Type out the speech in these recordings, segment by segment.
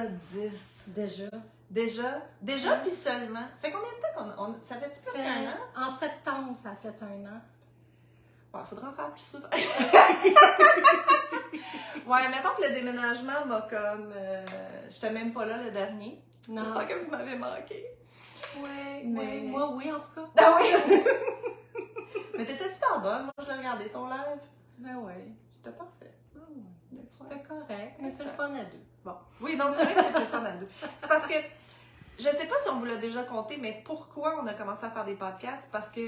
Épisode 10. Déjà, puis seulement. Ça fait combien de temps qu'on... Ça fait-tu plus qu'un an? En septembre, ça fait un an. Ouais, faudra en faire plus souvent. Ouais, mettons que le déménagement m'a comme... J'étais même pas là le dernier. Non. J'espère que vous m'avez manqué. Ouais, mais... moi, oui, en tout cas. Ah oui! Mais t'étais super bonne. Moi, je l'ai regardé ton live. Ben ouais. C'était parfait. C'était correct, mais c'est le fun à deux. Bon. Oui, non, c'est vrai que c'est le fun à deux. C'est parce que, je sais pas si on vous l'a déjà compté, mais pourquoi on a commencé à faire des podcasts? Parce que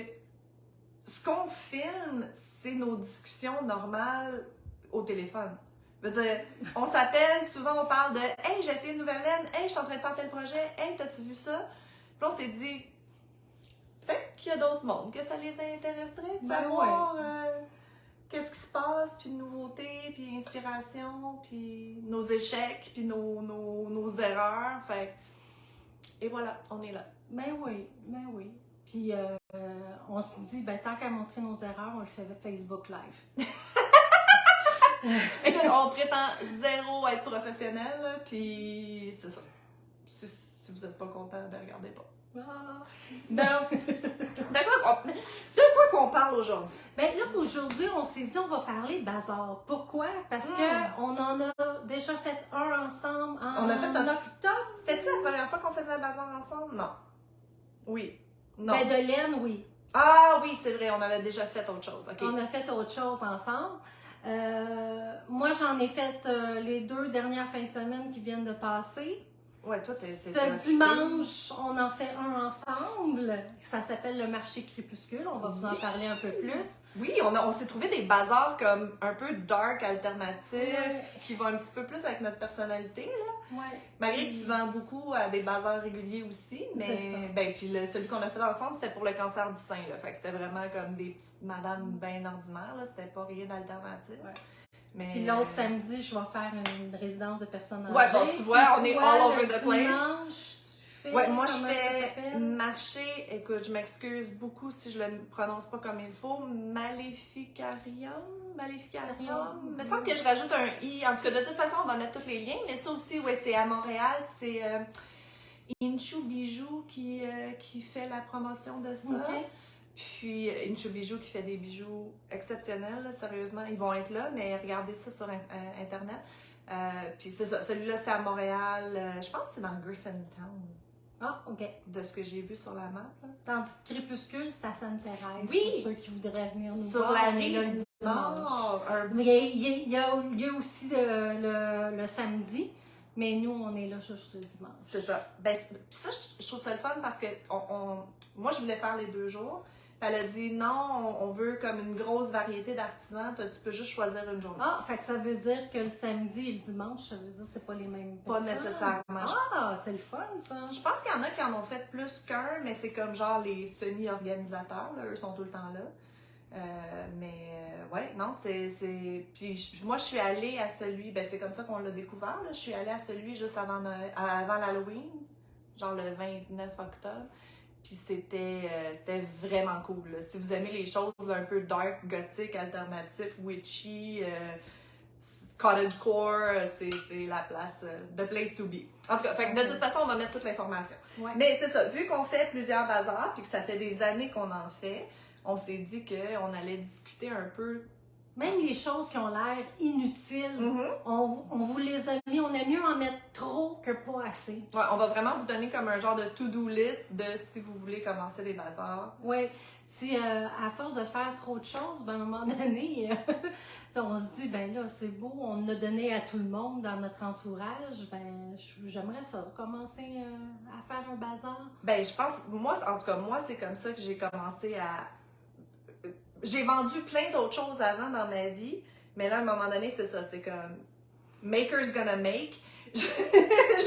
ce qu'on filme, c'est nos discussions normales au téléphone. Je veux dire, on s'appelle, souvent on parle de « Hey, j'ai essayé une nouvelle laine. Hey, je suis en train de faire tel projet. Hey, t'as-tu vu ça? » Puis là, on s'est dit, peut-être qu'il y a d'autres mondes, que ça les intéresserait de savoir qu'est-ce qui se passe, puis nouveautés, puis inspiration, puis nos échecs, puis nos erreurs. Fait et voilà, on est là. Ben oui. Puis on se dit, ben tant qu'à montrer nos erreurs, on le fait avec Facebook Live. Écoute, on prétend zéro être professionnel, là, puis c'est ça. Si vous n'êtes pas content, ben regardez pas. Ah. Donc, de quoi qu'on parle aujourd'hui? Ben là, aujourd'hui, on s'est dit, on va parler de bazar. Pourquoi? Parce que on en a déjà fait un ensemble en octobre. C'était-tu la première fois qu'on faisait un bazar ensemble? Non. Oui. Non. Ben de laine, oui. Ah oui, c'est vrai, on avait déjà fait autre chose. Okay. On a fait autre chose ensemble. Moi, j'en ai fait les 2 dernières fins de semaine qui viennent de passer. Ouais, toi, Ce dimanche, on en fait un ensemble. Ça s'appelle le marché crépuscule. On va vous en parler un peu plus. Oui, on s'est trouvé des bazars comme un peu dark, alternatifs, qui vont un petit peu plus avec notre personnalité, là. Ouais. Malgré que tu vends beaucoup à des bazars réguliers aussi, mais ben puis celui qu'on a fait ensemble, c'était pour le cancer du sein, là. Fait que c'était vraiment comme des petites madames bien ordinaires, là. C'était pas rien d'alternatif. Ouais. Mais... Puis l'autre samedi, je vais faire une résidence de personnes âgées. Ouais, bon, tu vois, on est all over the place. Dimanche, ouais, moi je fais marché, écoute, je m'excuse beaucoup si je le prononce pas comme il faut, Maléficarium. Il me semble que je rajoute un i. En tout cas, de toute façon, on va mettre tous les liens, mais ça aussi, ouais, c'est à Montréal, c'est Inchu Bijoux qui fait la promotion de ça. Okay. Puis Inchu Bijoux qui fait des bijoux exceptionnels, là, sérieusement, ils vont être là, mais regardez ça sur Internet. Puis c'est ça, celui-là c'est à Montréal, je pense que c'est dans Griffintown. Ah, ok. De ce que j'ai vu sur la map. Là. Tandis que Crépuscule, c'est à Sainte-Thérèse. Oui! Pour ceux qui voudraient venir nous sur voir. La rive nord. Mais il y a aussi le samedi. Mais nous, on est là juste le dimanche. C'est ça. Ben, ça, je trouve ça le fun parce que moi, je voulais faire les 2 jours. Elle a dit non, on veut comme une grosse variété d'artisans. Tu peux juste choisir une journée. Ah, fait que ça veut dire que le samedi et le dimanche, ça veut dire que c'est pas les mêmes personnes. Pas nécessairement. Ah, c'est le fun, ça. Je pense qu'il y en a qui en ont fait plus qu'un, mais c'est comme genre les semi-organisateurs. Là, eux sont tout le temps là. Ouais, non, c'est... Puis moi, je suis allée à celui... Ben, c'est comme ça qu'on l'a découvert. Là. Je suis allée à celui juste avant l'Halloween, genre le 29 octobre. Puis c'était vraiment cool. Là. Si vous aimez les choses un peu dark, gothique, alternatif, witchy, cottagecore, c'est la place, the place to be. En tout cas, fait que de toute façon, on va mettre toute l'information. Ouais. Mais c'est ça, vu qu'on fait plusieurs bazars, puis que ça fait des années qu'on en fait, on s'est dit qu'on allait discuter un peu. Même les choses qui ont l'air inutiles, on vous les a mis. On aime mieux en mettre trop que pas assez. Ouais, on va vraiment vous donner comme un genre de to-do list de si vous voulez commencer les bazars. Oui, si à force de faire trop de choses, ben, à un moment donné, on se dit, ben là, c'est beau, on a donné à tout le monde dans notre entourage, ben j'aimerais ça, commencer à faire un bazar. Ben, je pense, moi, en tout cas, moi, c'est comme ça que j'ai commencé à... J'ai vendu plein d'autres choses avant dans ma vie, mais là, à un moment donné, c'est ça, c'est comme maker's gonna make. Je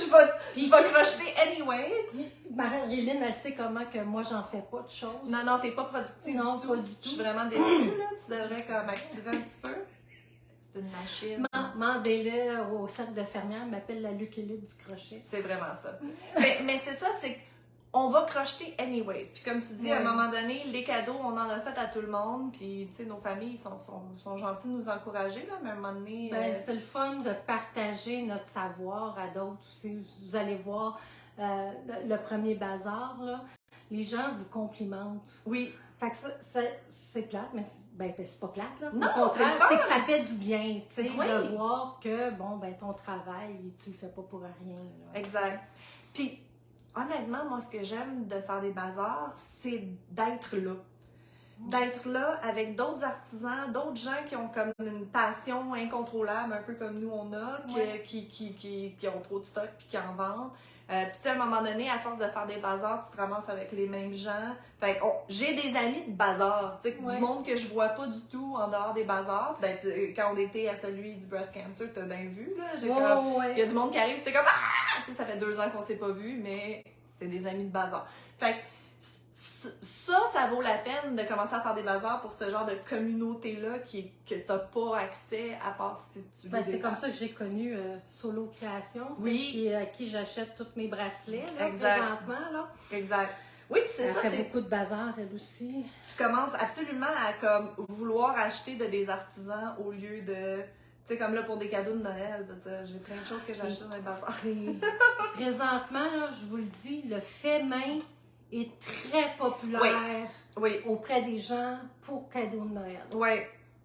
vais crocheter anyways. Marie-Hélène, elle sait comment que moi, j'en fais pas de choses. Non, t'es pas productive non, du tout. Pas du tout. Je suis vraiment déçue, là. Tu devrais comme activer un petit peu. C'est une machine. Mandez-le au cercle de fermière, m'appelle la Lucky Luke du crochet. C'est vraiment ça. Mais c'est ça, c'est on va crocheter anyways. Puis comme tu dis, à un Ouais. moment donné, les cadeaux, on en a fait à tout le monde. Puis, tu sais, nos familles sont gentils de nous encourager, là, mais à un moment donné... Ben, c'est le fun de partager notre savoir à d'autres aussi. Vous allez voir le premier bazar, là, les gens vous complimentent. Oui, Fait que c'est plate, mais c'est pas plate, là. Non, Au contraire, c'est le fun. c'est que ça fait du bien, tu sais, Oui. de voir que, bon, ben ton travail, tu le fais pas pour rien, là. exact. Puis, honnêtement, moi, ce que j'aime de faire des bazars, c'est d'être là. D'être là avec d'autres artisans, d'autres gens qui ont comme une passion incontrôlable, un peu comme nous on a, Ouais. qui ont trop de stock puis qui en vendent. Puis tu sais, à un moment donné, à force de faire des bazars, tu te ramasses avec les mêmes gens. Fait que j'ai des amis de bazar, tu sais, Ouais. du monde que je vois pas du tout en dehors des bazars. Ben, quand on était à celui du breast cancer, t'as bien vu, là. Il y Ouais. a du monde qui arrive, c'est comme ah! Tu sais, ça fait 2 ans qu'on s'est pas vu, mais c'est des amis de bazar. Fait que ça vaut la peine de commencer à faire des bazars pour ce genre de communauté-là que t'as pas accès à part si tu Ben, les c'est comme démarches. ça que j'ai connu Solo Création, Oui. à qui j'achète tous mes bracelets, là, Exact. présentement, là. Exact. Oui, puis c'est Elle ça, fait c'est beaucoup de bazar, elle aussi. tu commences absolument à comme vouloir acheter de des artisans au lieu de tu sais comme là pour des cadeaux de Noël, j'ai plein de choses que j'achète dans les bazars. Et présentement, là, je vous le dis, le fait main est très populaire Oui. auprès des gens pour cadeaux de Noël.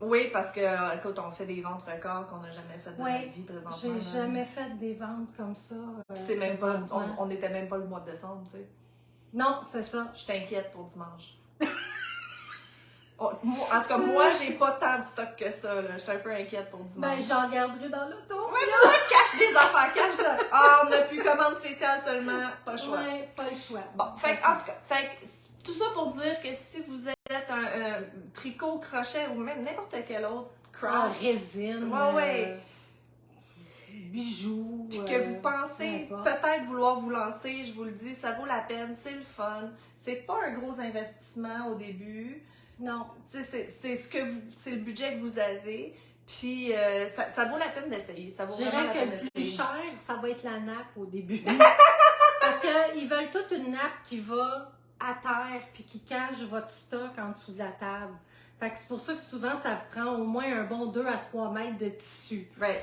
Oui, parce que écoute, on fait des ventes records qu'on n'a jamais fait de Ouais. notre vie présentement. J'ai là. jamais fait des ventes comme ça. Puis c'est même pas présentement. on était même pas le mois de décembre, tu sais. Non, c'est ça. Je t'inquiète pour dimanche. En tout cas, moi, j'ai pas tant de stock que ça. Là. Je suis un peu inquiète pour dimanche. Ben, j'en garderai dans l'auto. Ouais, c'est ça, cache des affaires, cache ça. Ah, on n'a plus commande spéciale seulement, pas le choix. Ouais, pas le choix. Bon, en tout cas, tout ça pour dire que si vous êtes un tricot, crochet ou même n'importe quel autre craft, Résine. Ouais. Bijoux. puis que vous pensez peu importe. peut-être vouloir vous lancer, je vous le dis, ça vaut la peine, c'est le fun. C'est pas un gros investissement au début. Non. C'est le budget que vous avez. Puis ça vaut la peine d'essayer. Ça vaut Je vraiment la dirais peine que le d'essayer. plus cher, ça va être la nappe au début. Parce qu'ils veulent toute une nappe qui va à terre puis qui cache votre stock en dessous de la table. Fait que c'est pour ça que souvent, ça prend au moins un bon 2 à 3 mètres de tissu. Right.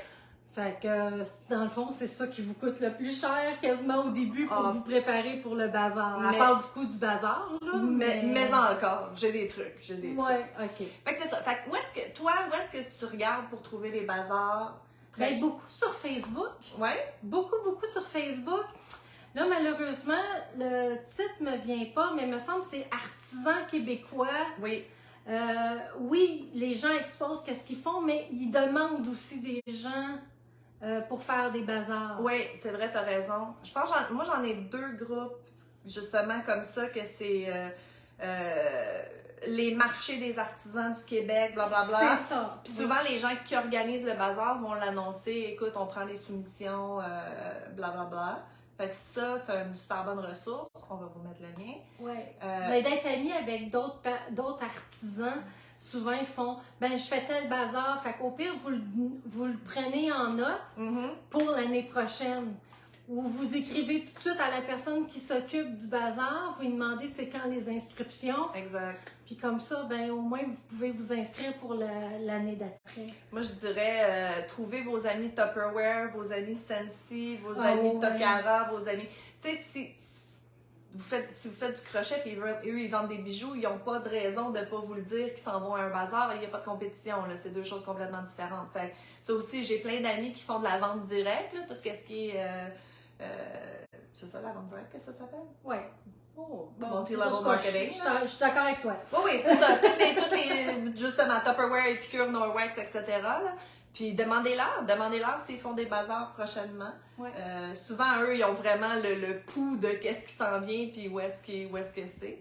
Fait que, dans le fond, c'est ça qui vous coûte le plus cher quasiment au début pour vous préparer pour le bazar. À Mais- part du coût du bazar, là. Mais encore, j'ai des trucs. Ouais, ok. Fait que c'est ça. Fait que où est-ce que tu regardes pour trouver les bazars? Ben, beaucoup sur Facebook. Ouais? Beaucoup sur Facebook. Là, malheureusement, le titre me vient pas, mais il me semble que c'est Artisans québécois. Oui. Oui, les gens exposent qu'est-ce qu'ils font, mais ils demandent aussi des gens pour faire des bazars. Oui, c'est vrai, t'as raison. Je pense moi j'en ai 2 groupes, justement, comme ça, que c'est les marchés des artisans du Québec, blablabla. C'est ça. Puis souvent, les gens qui organisent le bazar vont l'annoncer. Écoute, on prend des soumissions, blablabla. Fait que ça, c'est une super bonne ressource. On va vous mettre le lien. Ouais. Mais d'être amis avec d'autres artisans, souvent ils font ben je fais tel bazar, fait qu'au pire vous le prenez en note Mhm. pour l'année prochaine. Ou vous écrivez tout de suite à la personne qui s'occupe du bazar, vous lui demandez c'est quand les inscriptions, Exact. puis comme ça, ben au moins vous pouvez vous inscrire pour l'année d'après. Moi, je dirais, trouvez vos amis Tupperware, vos amis Sensi, vos Ah, amis ouais. Tokara, vos amis... Tu sais, si vous faites du crochet et eux, ils vendent des bijoux, ils n'ont pas de raison de ne pas vous le dire qu'ils s'en vont à un bazar. Il n'y a pas de compétition, là. C'est 2 choses complètement différentes. Fait que ça aussi, j'ai plein d'amis qui font de la vente directe, là, tout ce qui est... c'est ça, la vente directe, qu'est-ce que ça s'appelle? Ouais. Oh, Multi-level marketing, Je suis d'accord avec toi. Oui, c'est ça. Toutes les justement, Tupperware, Epicure, Norwex, etc. là. Puis demandez-leur s'ils font des bazars prochainement. Ouais. Souvent, eux, ils ont vraiment le pouls de qu'est-ce qui s'en vient puis où est-ce que c'est.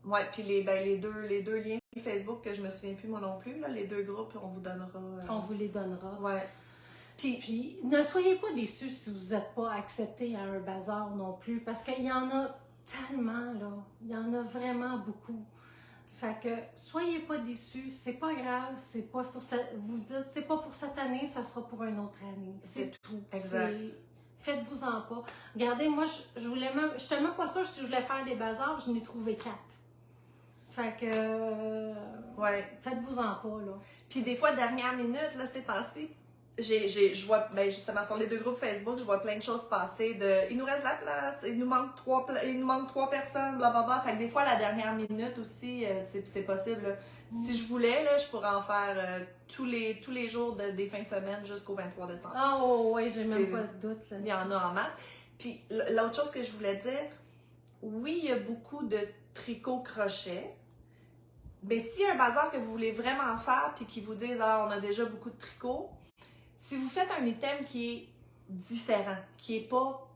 Ouais, puis les deux liens Facebook que je me souviens plus moi non plus, là, les 2 groupes, on vous donnera. On vous les donnera. Ouais. Puis, ne soyez pas déçus si vous n'êtes pas accepté à un bazar non plus, parce qu'il y en a tellement, là. Il y en a vraiment beaucoup. Fait que, soyez pas déçus, c'est pas grave, c'est pas pour vous dites, c'est pas pour cette année, ça sera pour une autre année. C'est tout. Exact. Faites-vous-en pas. Regardez, moi, je voulais même, je suis tellement pas sûre si je voulais faire des bazars, je n'ai trouvé 4. Fait que, Ouais. faites-vous-en pas, là. Puis des fois, dernière minute, là, ces temps-ci, je vois, ben justement, sur les 2 groupes Facebook, je vois plein de choses passer de « il nous reste de la place, il nous manque 3 personnes, blablabla ». Fait que des fois, à la dernière minute aussi, c'est possible, là. Si je voulais, là, je pourrais en faire tous les jours des fins de semaine jusqu'au 23 décembre. Oh, ouais, j'ai même pas de doute là-dessus. Il y en a en masse. Puis l'autre chose que je voulais dire, oui, il y a beaucoup de tricot crochet. Mais s'il y a un bazar que vous voulez vraiment faire puis qui vous disent « Ah, on a déjà beaucoup de tricots », si vous faites un item qui est différent, qui est pas...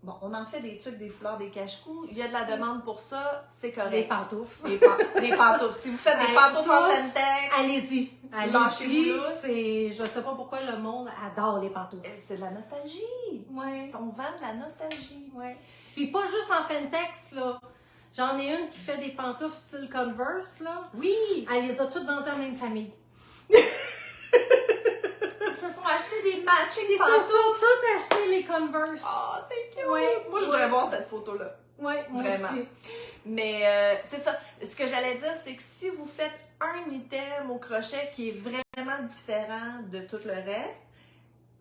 Bon, on en fait des trucs, des fleurs, des cache-cous, il y a de la demande pour ça, c'est correct. Des pantoufles. Des pantoufles. Si vous faites des pantoufles en Fentex, allez-y. Lâchez-vous là. Je sais pas pourquoi le monde adore les pantoufles. c'est de la nostalgie. Ouais. On vend de la nostalgie. Ouais. Puis pas juste en Fentex, là. J'en ai une qui fait des pantoufles style Converse, là. Oui! Elle les a toutes vendues en même famille. Ils se sont achetés des matching Ils se pantoufles. sont toutes achetés les Converse. Oh, c'est cute! Ouais. Moi, je voudrais voir cette photo-là. Ouais, moi Vraiment. aussi. Mais c'est ça. Ce que j'allais dire, c'est que si vous faites un item au crochet qui est vraiment différent de tout le reste,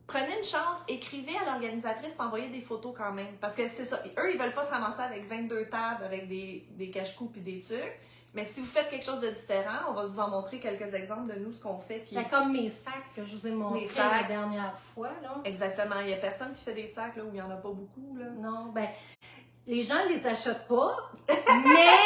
prenez une chance, écrivez à l'organisatrice pour envoyer des photos quand même. Parce que c'est ça. Eux, ils veulent pas se ramasser avec 22 tables, avec des cache-coups et des trucs. Mais si vous faites quelque chose de différent, on va vous en montrer quelques exemples de nous, ce qu'on fait. Ben, comme mes sacs que je vous ai montrés la dernière fois, là. Exactement. Il y a personne qui fait des sacs là, où il y en a pas beaucoup, là. Non, ben, les gens les achètent pas, mais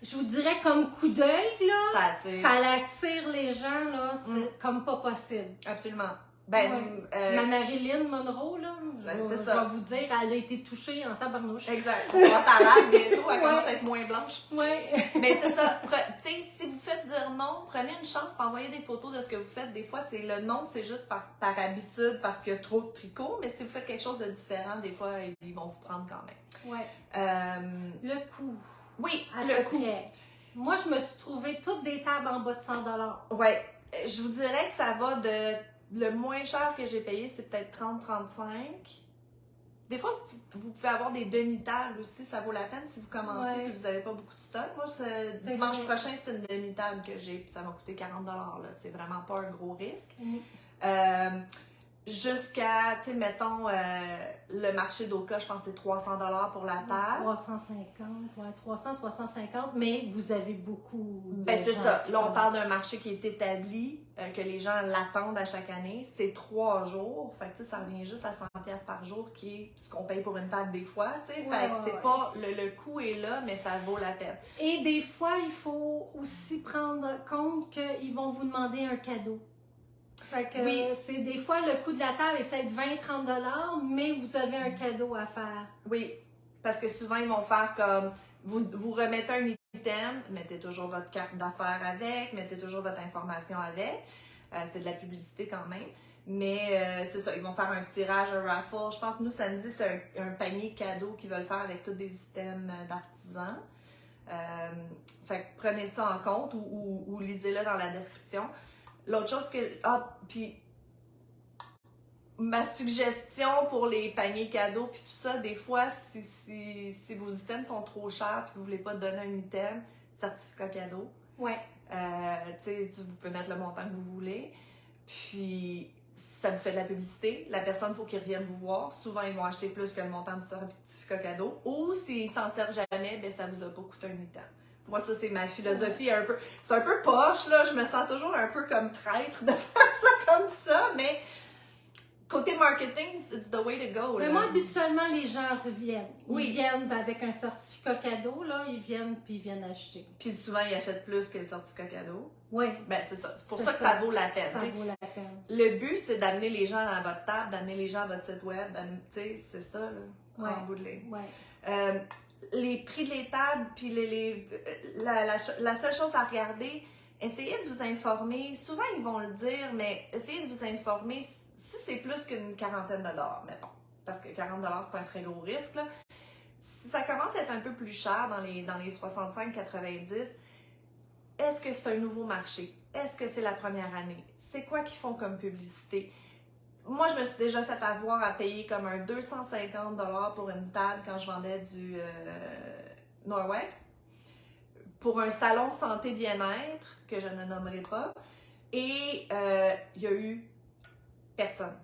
je vous dirais comme coup d'œil, là, ça attire les gens, là, c'est comme pas possible. Absolument. Ben, Ma Marilyn Monroe, là, c'est je ça. vais vous dire, elle a été touchée en tabarnouche. Exact. On va t'en laver bientôt, elle commence à être moins blanche. Ouais. Mais c'est ça. Tu sais, si vous faites dire non, prenez une chance pour envoyer des photos de ce que vous faites. Des fois, c'est le non, c'est juste par habitude, parce qu'il y a trop de tricot. Mais si vous faites quelque chose de différent, des fois, ils vont vous prendre quand même. Ouais. Le coût. Oui, le coût. Moi, je me suis trouvé toutes des tables en bas de 100 $. Ouais. Je vous dirais que ça va de... Le moins cher que j'ai payé, c'est peut-être 30-35. Des fois, vous pouvez avoir des demi-tables aussi, ça vaut la peine si vous commencez et que vous n'avez pas beaucoup de stock. Moi, dimanche prochain, c'est une demi-table que j'ai, puis ça m'a coûté 40 $. C'est vraiment pas un gros risque. Jusqu'à, tu sais, mettons, le marché d'Oka, je pense que c'est 300 $ pour la table. 350, ouais, 300, 350, mais vous avez beaucoup de Ben, c'est gens ça. qui Là, on passent. parle d'un marché qui est établi, que les gens l'attendent à chaque année. C'est 3 jours. Fait que, tu sais, ça revient juste à 100 $ par jour, qui est ce qu'on paye pour une table des fois, tu sais. Fait que c'est pas, le coût est là, mais ça vaut la peine. Et des fois, il faut aussi prendre compte qu'ils vont vous demander un cadeau. Fait que c'est des fois le coût de la table est peut-être 20-30 $, mais vous avez un cadeau à faire. Oui, parce que souvent ils vont faire comme vous remettez un item, mettez toujours votre carte d'affaires avec, mettez toujours votre information avec. C'est de la publicité quand même. Mais c'est ça, ils vont faire un tirage, un raffle. Je pense que nous, samedi, c'est un panier cadeau qu'ils veulent faire avec tous des items d'artisans. Fait que prenez ça en compte ou lisez-le dans la description. L'autre chose que... puis ma suggestion pour les paniers cadeaux puis tout ça, des fois, si vos items sont trop chers et que vous voulez pas donner un item, certificat cadeau. Ouais. Tu sais, vous pouvez mettre le montant que vous voulez. Puis, ça vous fait de la publicité. La personne, il faut qu'ils reviennent vous voir. Souvent, ils vont acheter plus que le montant du certificat cadeau. Ou s'ils s'en servent jamais, ben ça vous a pas coûté un item. Moi, ça, c'est ma philosophie un peu... C'est un peu poche, là. Je me sens toujours un peu comme traître de faire ça comme ça, mais côté marketing, it's the way to go. Mais là. moi, habituellement, les gens reviennent. Oui. Ils viennent avec un certificat cadeau, là, ils viennent puis ils viennent acheter. Puis souvent, ils achètent plus que le certificat cadeau. Oui. Ben, c'est ça. C'est pour ça que ça vaut la peine. Ça t'sais. vaut la peine. Le but, c'est d'amener les gens à votre table, d'amener les gens à votre site web. Tu sais, c'est ça, là, en bout de ligne. Ouais. Les prix de les tables, puis la seule chose à regarder, essayez de vous informer. Souvent, ils vont le dire, mais essayez de vous informer si c'est plus qu'une quarantaine de dollars, mettons. Parce que 40 $, c'est pas un très gros risque, là. Si ça commence à être un peu plus cher dans les 65-90, est-ce que c'est un nouveau marché? Est-ce que c'est la première année? C'est quoi qu'ils font comme publicité? moi, je me suis déjà fait avoir à payer comme un 250$ pour une table quand je vendais du Norwex pour un salon santé bien-être que je ne nommerai pas. Et il y a eu personne.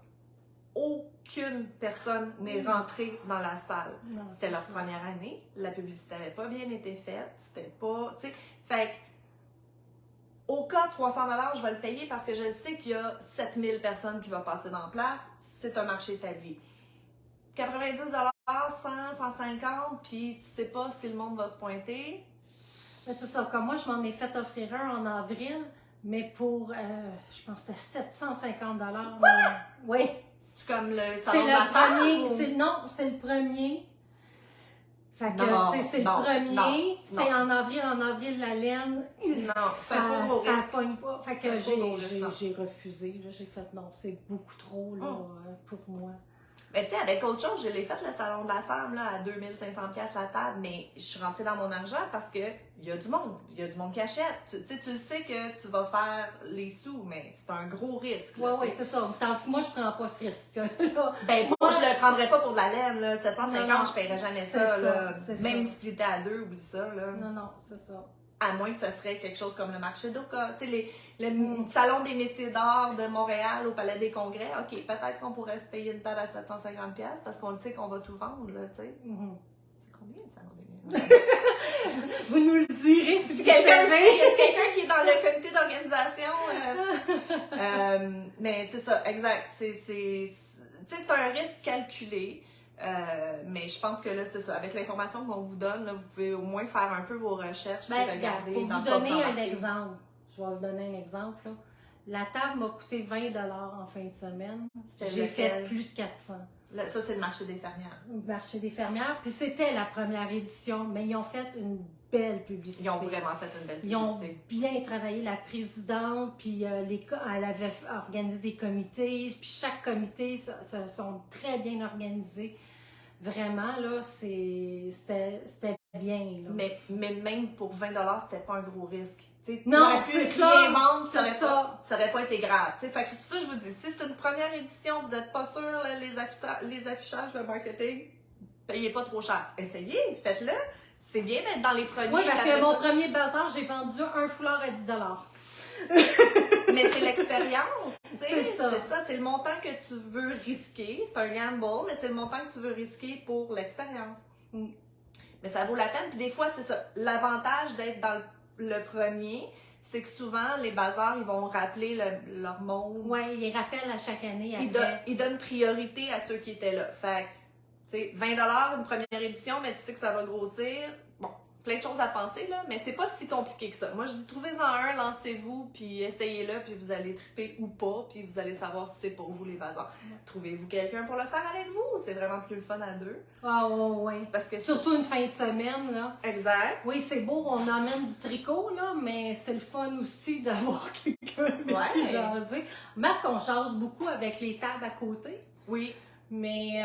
Aucune personne n'est rentrée dans la salle. C'était leur première année. La publicité n'avait pas bien été faite. C'était pas, tu sais. Fait que, au cas 300$, je vais le payer parce que je sais qu'il y a 7000 personnes qui vont passer dans la place. C'est un marché établi. 90$, 100, 150$, puis tu sais pas si le monde va se pointer. Mais c'est ça. Comme moi, je m'en ai fait offrir un en avril, mais pour, je pense que c'était 750$. Oui. C'est comme le C'est salon le d'affaires, premier. ou... Non, c'est le premier. Fait que, Non, tu sais, c'est le non, premier. non, C'est non. en avril, la laine. Non, Ça c'est pas gros ça risque. pogne pas. Fait que C'est pas gros risque, non. j'ai refusé. J'ai fait non, c'est beaucoup trop là, pour moi. Mais tu sais, avec autre chose, je l'ai fait le salon de la femme là, à 2500$ la table, mais je suis rentrée dans mon argent parce que il y a du monde. Il y a du monde qui achète. Tu sais que tu vas faire les sous, mais c'est un gros risque. Oui, oui, c'est ça. Tandis que moi, je prends pas ce risque-là. Ben, moi, je le prendrais pas pour de la laine, là. 750$, non, je paierais jamais c'est ça, ça, là. c'est Même ça. splitté à deux, oublie ça, là. Non, c'est ça. À moins que ce serait quelque chose comme le marché d'Oka. Tu sais, le salon des métiers d'art de Montréal au Palais des Congrès. OK, peut-être qu'on pourrait se payer une table à 750$ parce qu'on le sait qu'on va tout vendre, là, tu sais. C'est combien le salon des métiers? Vous nous le direz si Si vous quelqu'un savez. il y a quelqu'un qui est dans le comité d'organisation. Mais c'est ça, exact. Tu sais, c'est un risque calculé. Mais je pense que là, c'est ça. Avec l'information qu'on vous donne, là, vous pouvez au moins faire un peu vos recherches et regarder pour dans vous quoi donner un embarquez. exemple, je vais vous donner un exemple. Là. La table m'a coûté 20$ en fin de semaine. J'ai fait plus de 400. Là, ça, c'est le marché des fermières. Le marché des fermières. Puis c'était la première édition, mais ils ont fait une belle publicité. Ils ont vraiment fait une belle publicité. Ils ont bien travaillé. La présidente, puis elle avait organisé des comités. Puis chaque comité se sont très bien organisés. Vraiment, là, c'était bien. Là. Mais même pour 20$, c'était pas un gros risque. T'sais, non, c'est ça. Rien vendre, ça aurait pas été grave. T'sais. Fait que c'est ça que je vous dis. Si c'est une première édition, vous n'êtes pas sûr, là, les affichages, le marketing, payez pas trop cher. Essayez, faites-le. C'est bien d'être dans les premiers. Oui, parce que mon premier bazar, j'ai vendu un foulard à 10$. Mais c'est l'expérience. C'est ça. C'est le montant que tu veux risquer. C'est un gamble, mais c'est le montant que tu veux risquer pour l'expérience. Mais ça vaut la peine. Puis des fois, c'est ça. L'avantage d'être dans le premier, c'est que souvent, les bazars, ils vont rappeler leur monde. Oui, ils rappellent à chaque année. Après. Ils donnent priorité à ceux qui étaient là. Fait que, tu sais, 20$ une première édition, mais tu sais que ça va grossir. Bon, plein de choses à penser, là, mais c'est pas si compliqué que ça. Moi, je dis, trouvez-en un, lancez-vous, puis essayez-le, puis vous allez triper ou pas, puis vous allez savoir si c'est pour vous les bazars. Trouvez-vous quelqu'un pour le faire avec vous. C'est vraiment plus le fun à deux. Ah oui. Parce que surtout une fin de semaine, là. Exact. Oui, c'est beau, on emmène du tricot, là, mais c'est le fun aussi d'avoir quelqu'un avec qui jaser. Marc, on jase beaucoup avec les tables à côté. Oui. Mais,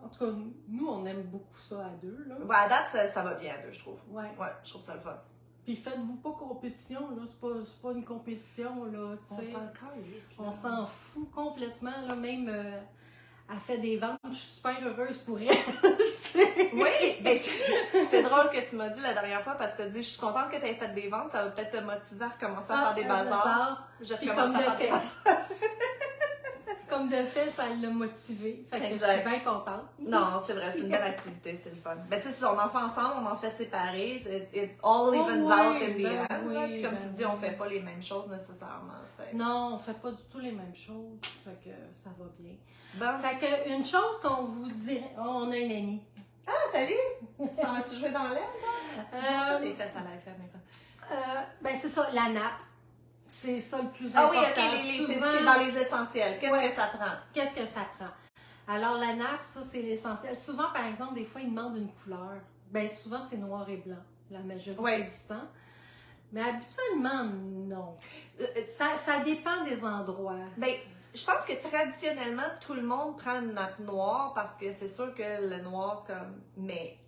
en tout cas, nous, on aime beaucoup ça à deux, là. À date, ça va bien à deux, je trouve. Ouais, je trouve ça le fun. Puis faites-vous pas compétition, là. C'est pas une compétition, là, tu sais. On s'en fout complètement, là. Même, elle fait des ventes, je suis super heureuse pour elle. Oui, ben c'est drôle que tu m'as dit la dernière fois parce que tu as dit je suis contente que tu aies fait des ventes, ça va peut-être te motiver à recommencer à faire des bazars. Je recommence à faire des bazars. Comme de fait, ça l'a motivé. Fait que je suis bien contente. Non, c'est vrai, c'est une belle activité, c'est le fun. Mais tu sais, si on en fait ensemble, on en fait séparés, it all evens out in the end. Oui, puis comme tu dis, on fait pas les mêmes choses nécessairement. Fait. Non, on fait pas du tout les mêmes choses. Fait que ça va bien. Bon. Fait que une chose qu'on vous dirait, on a une amie. Ah, salut! Tu t'en vas-tu jouer dans l'air? Des fesses à l'air, maintenant. Ben c'est ça, la nappe. C'est ça le plus important. Ah oui, ok, t'es dans les essentiels. Qu'est-ce que ça prend? Qu'est-ce que ça prend? Alors, la nappe, ça, c'est l'essentiel. Souvent, par exemple, des fois, ils demandent une couleur. Ben souvent, c'est noir et blanc, la majorité du temps. Mais habituellement, non. Ça dépend des endroits. Ben, je pense que traditionnellement, tout le monde prend une nappe noire parce que c'est sûr que le noir, comme... Mais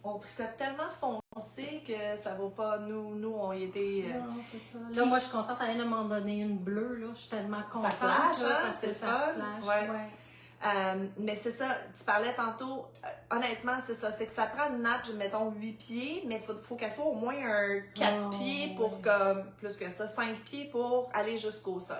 on tricote tellement foncé sait que ça vaut pas. Nous on y était. Non, c'est ça. Là, moi, je suis contente. Elle m'a donné une bleue, là. Je suis tellement contente. Ça flash, là, hein? parce que C'est ça fun. flash. Ouais. Mais c'est ça, tu parlais tantôt, honnêtement, c'est ça, c'est que ça prend une nappe, mettons 8 pieds, mais il faut qu'elle soit au moins un 4 pieds pour comme, plus que ça, 5 pieds pour aller jusqu'au sol.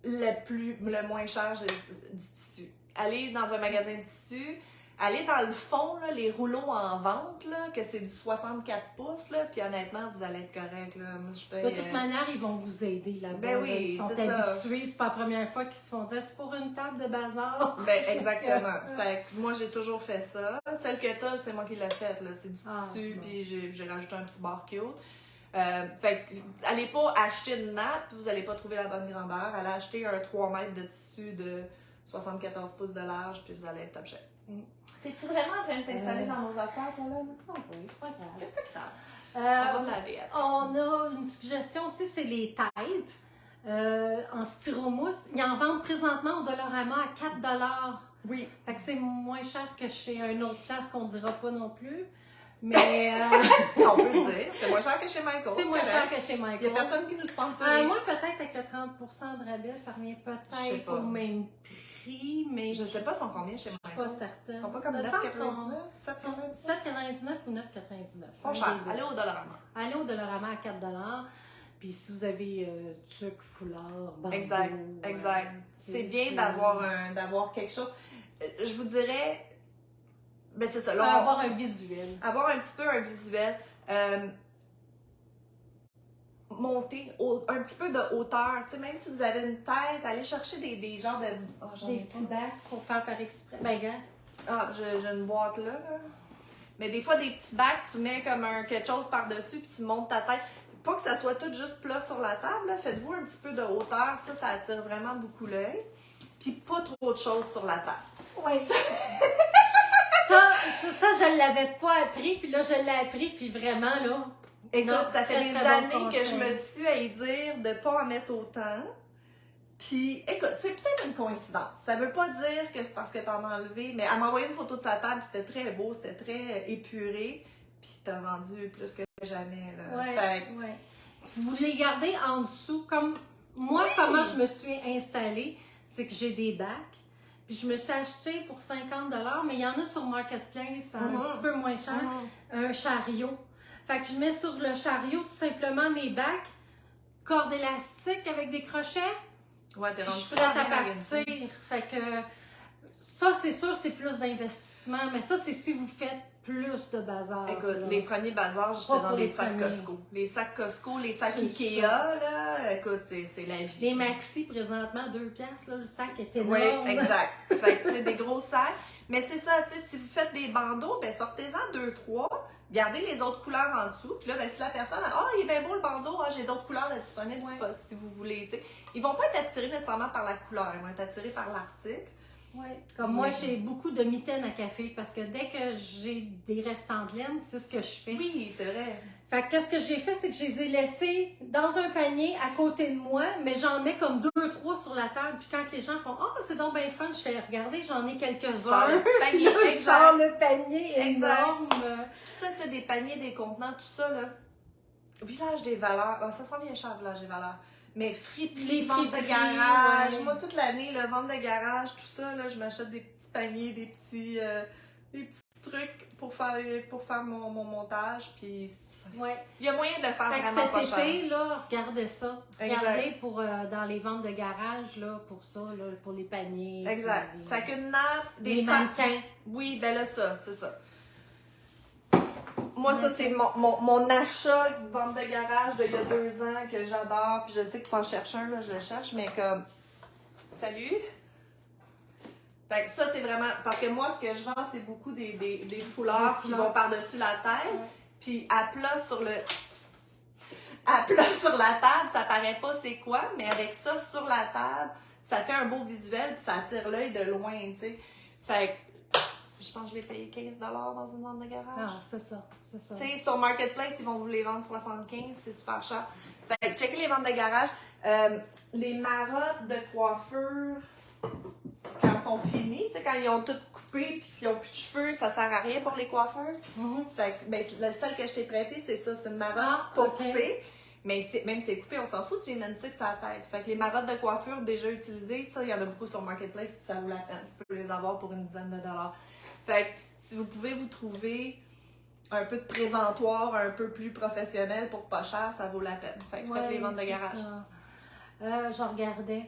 Le moins cher du tissu. Aller dans un magasin de tissu, aller dans le fond, là, les rouleaux en vente, là, que c'est du 64 pouces, là, puis honnêtement, vous allez être correct. Là. Moi, je paye, De toute manière, ils vont vous aider là-bas. Ben oui, là. Ils sont c'est ça. habitués. C'est pas la première fois qu'ils se font dire c'est pour une table de bazar. Ben, exactement. Fait que moi, j'ai toujours fait ça. Celle que t'as, c'est moi qui l'ai faite. C'est du tissu, puis j'ai rajouté un petit bar cute. Fait que, allez pas acheter une nappe, vous allez pas trouver la bonne grandeur. Allez acheter un 3 mètres de tissu de 74 pouces de large, puis vous allez être top shape. T'es-tu vraiment en train de t'installer dans nos affaires, toi, là? Oui, c'est pas grave. C'est pas grave. On va laver après. On a une suggestion aussi, c'est les têtes en styromousse. Ils en vendent présentement au Dollarama à 4 $. Oui. Fait que c'est moins cher que chez une autre place qu'on dira pas non plus. Mais On peut le dire. C'est moins cher que chez Michael. c'est moins cher que chez Il Michael. y a personne qui nous sponsorise. Moi, peut-être avec le 30% de rabais, ça revient Je sais peut-être pas. au même prix, mais Je sais pas, ils sont combien chez je suis Michael? pas certaine. Ils sont pas comme Me 9,99$? semble 7,99$? 7,99 ou 9,99. Ils sont chers. Allez au Dollarama. Allez au Dollarama à 4 $. Puis si vous avez tuque, foulard, bandeau, Exact. C'est bien d'avoir quelque chose. Je vous dirais, ben c'est ça. Là, avoir un visuel. Avoir un petit peu un visuel. Monter un petit peu de hauteur. Tu sais, même si vous avez une tête, allez chercher des genres de. Oh, Des petits bacs pour faire par exprès. Ben, gars. Ah, j'ai une boîte là. Mais des fois, des petits bacs, tu mets comme quelque chose par-dessus, puis tu montes ta tête. Pas que ça soit tout juste plat sur la table, là. Faites-vous un petit peu de hauteur. Ça attire vraiment beaucoup l'œil. Puis pas trop de choses sur la table. Oui. Ça, je l'avais pas appris, puis là, je l'ai appris, puis vraiment, là. Écoute, non, ça fait très, des très bon années que je conseil. me tue à y dire de pas en mettre autant. Puis, écoute, c'est peut-être une coïncidence. Ça veut pas dire que c'est parce que t'en as enlevé, mais elle m'a envoyé une photo de sa table, c'était très beau, c'était très épuré, puis t'as vendu plus que jamais, là. Ouais, Fait que- ouais. Vous les gardez en dessous, comme moi, comment je me suis installée, c'est que j'ai des bacs, puis je me suis acheté pour 50 $, mais il y en a sur Marketplace, un petit peu moins cher, un chariot. Fait que je mets sur le chariot tout simplement mes bacs, corde élastique avec des crochets, Ouais, t'es puis je rendu suis prête à super organisée. partir. Fait que ça, c'est sûr, c'est plus d'investissement, mais ça, c'est si vous faites plus de bazar. Écoute, là. les premiers bazars, j'étais Pas dans pour les les sacs premiers. Costco. Les sacs Costco, les sacs C'est Ikea, ça. là, écoute, c'est la vie. Les maxi, présentement, 2 piastres, là, le sac est énorme. Oui, exact. Fait que, tu sais, des gros sacs. Mais c'est ça, tu sais, si vous faites des bandeaux, ben sortez-en 2-3, gardez les autres couleurs en dessous. Puis là, ben si la personne, il est bien beau le bandeau, j'ai d'autres couleurs là, disponibles si vous voulez, tu sais. Ils vont pas être attirés nécessairement par la couleur, ils vont être attirés par l'article. Ouais. Comme moi, j'ai beaucoup de mitaines à café parce que dès que j'ai des restants de laine, c'est ce que je fais. Oui, c'est vrai. Fait que qu'est-ce que j'ai fait, c'est que je les ai laissés dans un panier à côté de moi, mais j'en mets comme 2-3 sur la table. Puis quand les gens font « Oh, c'est donc bien fun », je fais « Regardez, j'en ai Sors quelques-uns. » le petit panier, Là, je exact. sors le panier Exact. énorme. Puis ça, tu sais, des paniers, des contenants, tout ça, là. Village des valeurs. Ça sent bien cher, Village des valeurs. Mais friperies, Les ventes de friperies, garage. ouais. Moi, toute l'année, là, vente de garage, tout ça, là, je m'achète des petits paniers, des petits trucs pour faire mon montage. Puis Ouais. il y a moyen de le faire Fait que vraiment pas cet cher. été, là, regardez ça. Exact. Regardez pour, dans les ventes de garage, là, pour ça, là, pour les paniers. Exact. pour les- Fait qu'une nappe, des mannequins. Oui, ben là, ça, c'est ça. Moi, ça, c'est mon achat de vente de garage d'il y a 2 ans que j'adore. Puis je sais que tu en cherches un, là, je le cherche, mais comme. Salut! Fait que ça, c'est vraiment. Parce que moi, ce que je vends, c'est beaucoup des foulards qui vont par-dessus la tête. Puis à plat sur le. À plat sur la table, ça paraît pas c'est quoi, mais avec ça sur la table, ça fait un beau visuel puis ça attire l'œil de loin, tu sais. Fait que je pense que je l'ai payé 15 $ dans une vente de garage. Ah, c'est ça, c'est ça. Tu sais, sur Marketplace, ils vont vous les vendre 75, c'est super cher. Fait que checkez les ventes de garage. Les marottes de coiffure, quand elles sont finies, tu sais, quand ils ont toutes coupées puis qui ont plus de cheveux, ça sert à rien pour les coiffeuses. Mhm. Fait que, ben, celle que je t'ai prêtée, c'est ça, c'est une marotte Ah, pas ok. coupée. Mais même si c'est coupé, on s'en fout, tu mets une tuque sur la tête. Fait que les marottes de coiffure déjà utilisées, ça, il y en a beaucoup sur Marketplace, puis ça vaut la peine. Tu peux les avoir pour une dizaine de dollars. Fait que si vous pouvez vous trouver un peu de présentoir un peu plus professionnel pour pas cher, ça vaut la peine. Fait que faites les ventes de garage. Je regardais.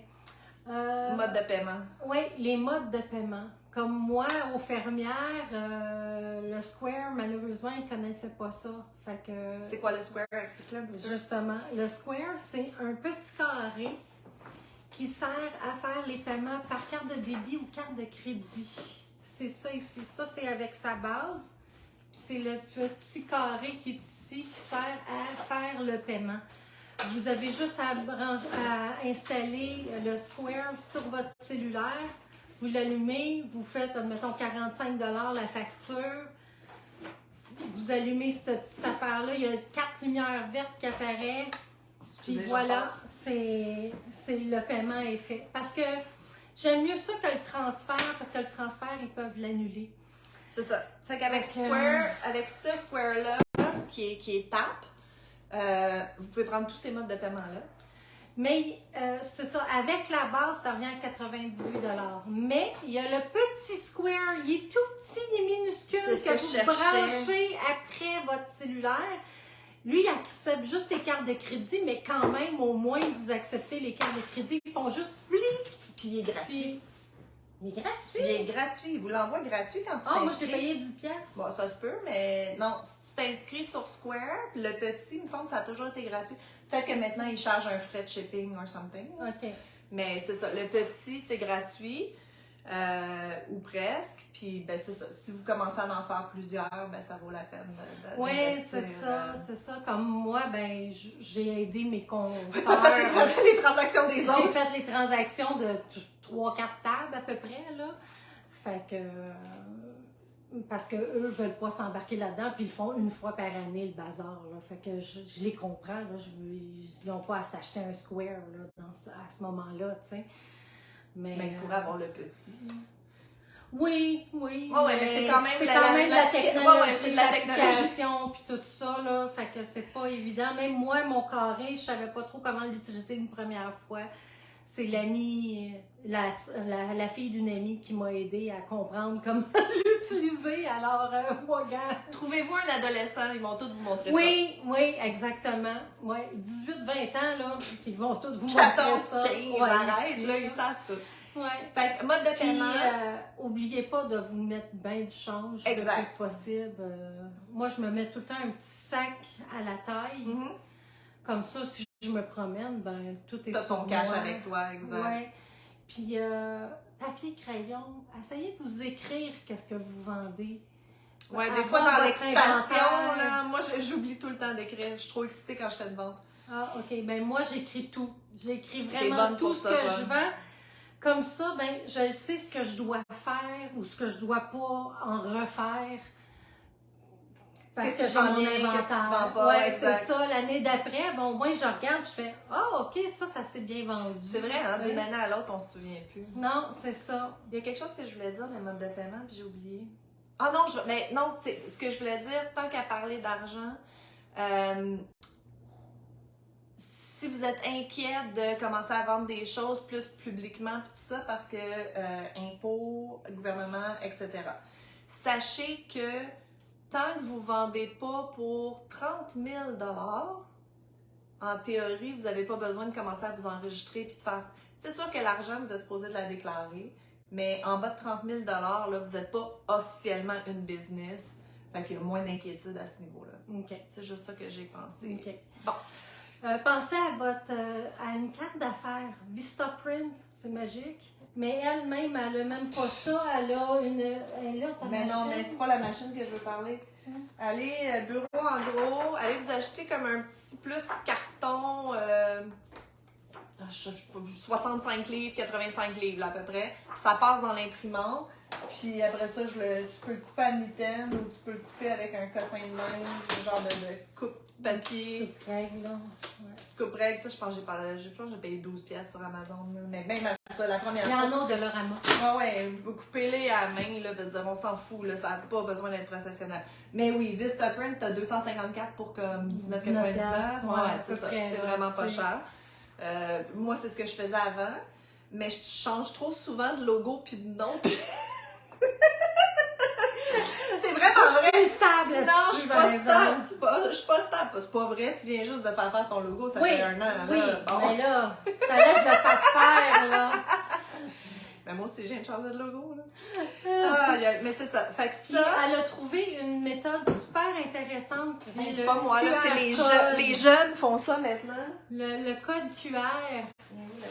Mode de paiement. Oui, les modes de paiement. Comme moi, aux fermières, le Square, malheureusement, ils ne connaissaient pas ça. Fait que, C'est quoi le Square? Explique-le un petit peu. justement, le Square, c'est un petit carré qui sert à faire les paiements par carte de débit ou carte de crédit. C'est ça ici. Ça, c'est avec sa base. Puis c'est le petit carré qui est ici qui sert à faire le paiement. Vous avez juste à installer le Square sur votre cellulaire. Vous l'allumez, vous faites, admettons, 45 $ la facture. Vous allumez cette petite affaire-là, il y a 4 lumières vertes qui apparaissent. Puis voilà, c'est le paiement est fait. Parce que j'aime mieux ça que le transfert, parce que le transfert, ils peuvent l'annuler. C'est ça. Fait qu'avec Square, avec ce Square-là, qui est TAP, vous pouvez prendre tous ces modes de paiement-là. Mais c'est ça, avec la base, ça revient à 98 $. Mais il y a le petit Square, il est tout petit, il est minuscule, C'est ce que je vous cherchais. branchez après votre cellulaire. Lui, il accepte juste les cartes de crédit, mais quand même, au moins, vous acceptez les cartes de crédit. Ils font juste flic. Puis il est gratuit. Puis, il est gratuit. Il est gratuit. Il vous l'envoie gratuit quand tu Ah, moi, je t'inscris. t'ai payé 10 piastres. Bon, ça se peut, mais non, si tu t'inscris sur Square, le petit, il me semble que ça a toujours été gratuit. Peut-être que maintenant, il charge un frais de shipping or something. OK. Mais c'est ça, le petit, c'est gratuit, ou presque. Puis, ben, c'est ça. Si vous commencez à en faire plusieurs, ben, ça vaut la peine Oui, d'investir, c'est ça, c'est ça. Comme moi, ben, j'ai aidé mes consoeurs. T'as fait les transactions des J'ai autres. fait les transactions de 3-4 tables à peu près, là. Fait que... parce qu'eux veulent pas s'embarquer là-dedans, puis ils le font une fois par année, le bazar, là. Fait que je les comprends, là. Ils n'ont pas à s'acheter un Square, là, à ce moment-là, tu sais. Mais ils pourraient avoir le petit. oui, oui. Ouais, mais c'est quand même c'est la- quand même la- la technologie, ouais, c'est de la technologie. l'application, puis tout ça, là. Fait que c'est pas évident. Même moi, mon carré, je savais pas trop comment l'utiliser une première fois. C'est l'amie, la fille d'une amie qui m'a aidé à comprendre comment l'utiliser. Alors, moi, gars. Trouvez-vous un adolescent, ils vont tous vous montrer Oui, oui, exactement. Oui, 18-20 ans, là, ils vont tous vous ça. montrer 14, ça. 15, Ouais, arrête, ici, là, ils savent tout. Ouais. Fait que mode de Puis, paiement. oubliez pas de vous mettre bien du change Exact. le plus possible. Moi, je me mets tout le temps un petit sac à la taille. Mhm. Comme ça, si je me promène, ben tout est T'as sur ton cash moi. avec toi, exact. Ouais. Puis, papier, crayon, essayez de vous écrire qu'est-ce que vous vendez. Ouais, des Avoir fois dans votre l'excitation, inventaire. là, moi j'oublie tout le temps d'écrire. Je suis trop excitée quand je fais une vente. Ah, OK. Ben moi, j'écris tout. J'écris T'es vraiment bonne tout pour ce ça, que toi. je vends. Comme ça, ben, je sais ce que je dois faire ou ce que je dois pas en refaire. Parce Qu'est-ce que que j'ai tu mon vends bien, inventaire. qu'est-ce que tu vends pas, Ouais, exact. c'est ça. L'année d'après, bon, moi, je regarde, je fais « Ah, OK, ça s'est bien vendu. » C'est vrai, hein, Tu sais. d'une année à l'autre, on se souvient plus. Non, c'est ça. Il y a quelque chose que je voulais dire, le mode de paiement, puis j'ai oublié. Ah non, mais non, c'est ce que je voulais dire, tant qu'à parler d'argent, si vous êtes inquiet de commencer à vendre des choses plus publiquement, puis tout ça, parce que impôts, gouvernement, etc. Sachez que tant que vous ne vendez pas pour 30 000 $, en théorie, vous n'avez pas besoin de commencer à vous enregistrer puis de faire. C'est sûr que l'argent, vous êtes supposé de la déclarer, mais en bas de 30 000 $, là, vous n'êtes pas officiellement une business. Fait qu'il y a moins d'inquiétude à ce niveau-là. OK. C'est juste ça que j'ai pensé. OK. Bon. Pensez à une carte d'affaires. Vistaprint, c'est magique. Mais elle-même, elle n'a même pas ça. Elle a une. Elle a ta Mais non, machine. mais c'est pas la machine que je veux parler. Allez, bureau en gros, allez vous acheter comme un petit plus carton, 65 livres, 85 livres là, à peu près. Ça passe dans l'imprimante. Puis après ça, tu peux le couper à mitaine ou tu peux le couper avec un cossin de main, genre de coupe-papier. Toute règle, là. Ouais. Coupe-règle, ça, je pense que j'ai payé 12$ sur Amazon. Là. Mais même à ça, la première Il y fois. en a de leur amas. Ouais, coupez-les à la main, là, de dire, on s'en fout, là, ça n'a pas besoin d'être professionnel. Mais oui, Vistaprint, t'as 254 pour comme 19,99. Ouais, c'est ça. près, C'est vraiment pas c'est- cher. Moi, c'est ce que je faisais avant, mais je change trop souvent de logo puis de nom. C'est vraiment Je vrai. suis stable Non, je là-dessus, suis par pas exemple. stable. Je suis pas stable. C'est pas vrai. Tu viens juste de faire ton logo. Ça Oui, fait un an. oui, Là. Bon. mais là, ça laisse de fasse faire, là. Mais moi aussi, j'ai une changer de logo. Là. Mais c'est ça. Fait que Puis ça, elle a trouvé une méthode super intéressante. qui est c'est le pas moi. Là, c'est QR les, code. les jeunes font ça maintenant. Le code QR.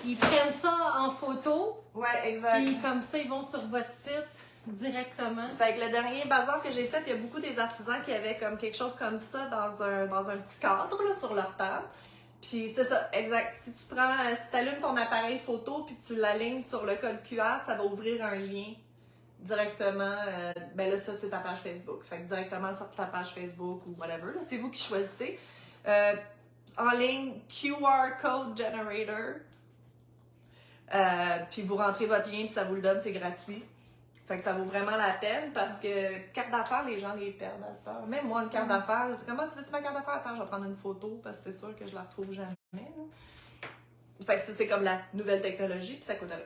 Ils prennent ça en photo, Ouais, exact. puis comme ça, ils vont sur votre site directement. Fait que le dernier bazar que j'ai fait, il y a beaucoup des artisans qui avaient comme quelque chose comme ça dans un petit cadre là, sur leur table. Puis c'est ça, exact. Si tu allumes ton appareil photo puis tu l'alignes sur le code QR, ça va ouvrir un lien directement. Ben là, ça c'est ta page Facebook. Fait que directement sur ta page Facebook ou whatever. Là, c'est vous qui choisissez. En ligne, QR Code Generator. Puis vous rentrez votre lien puis ça vous le donne, c'est gratuit. Fait que ça vaut vraiment la peine parce que carte d'affaires, les gens les perdent à cette heure. Même moi, une carte d'affaires, c'est comment tu veux-tu ma carte d'affaires? Attends, je vais prendre une photo parce que c'est sûr que je la retrouve jamais. Là. Fait que ça, c'est comme la nouvelle technologie puis ça coûte rien.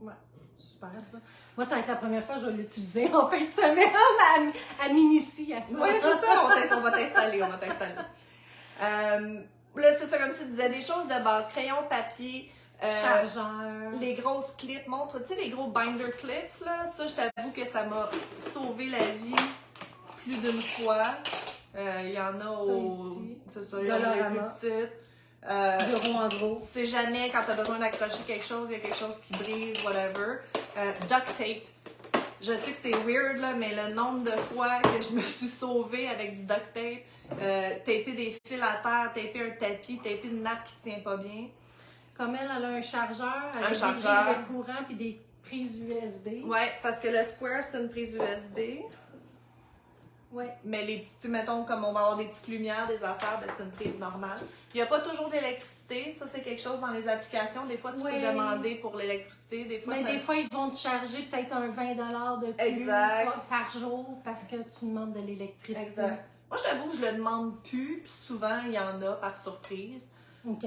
Ouais, super ça. Moi, ça va être la première fois que je vais l'utiliser en fin de semaine. Elle m'initie à ça. Oui, c'est ça, on va t'installer. Là, c'est ça, comme tu disais, des choses de base, crayon, papier. Chargeur. Les grosses clips, montre, tu sais, les gros binder clips, là, ça, je t'avoue que ça m'a sauvé la vie plus d'une fois. Il y en a ici. C'est ça, il y en a des plus Dollarama. petites. Bureau en gros. Tu sais jamais quand tu as besoin d'accrocher quelque chose, il y a quelque chose qui brise, whatever. Duct tape. Je sais que c'est weird, là, mais le nombre de fois que je me suis sauvée avec du duct tape, taper des fils à terre, taper un tapis, taper une nappe qui tient pas bien. Comme elle a un chargeur avec des chargeur. prises de courant puis des prises USB. Ouais, parce que le Square, c'est une prise USB. Ouais. Mais les petits, mettons, comme on va avoir des petites lumières, des affaires, ben c'est une prise normale. Il n'y a pas toujours d'électricité. Ça, c'est quelque chose dans les applications. Des fois, tu peux demander pour l'électricité. Des fois, Mais des fois, ils vont te charger peut-être un 20$ de plus Exact. par jour parce que tu demandes de l'électricité. Exact. Moi, je t'avoue que je le demande plus. Puis souvent, il y en a par surprise. OK.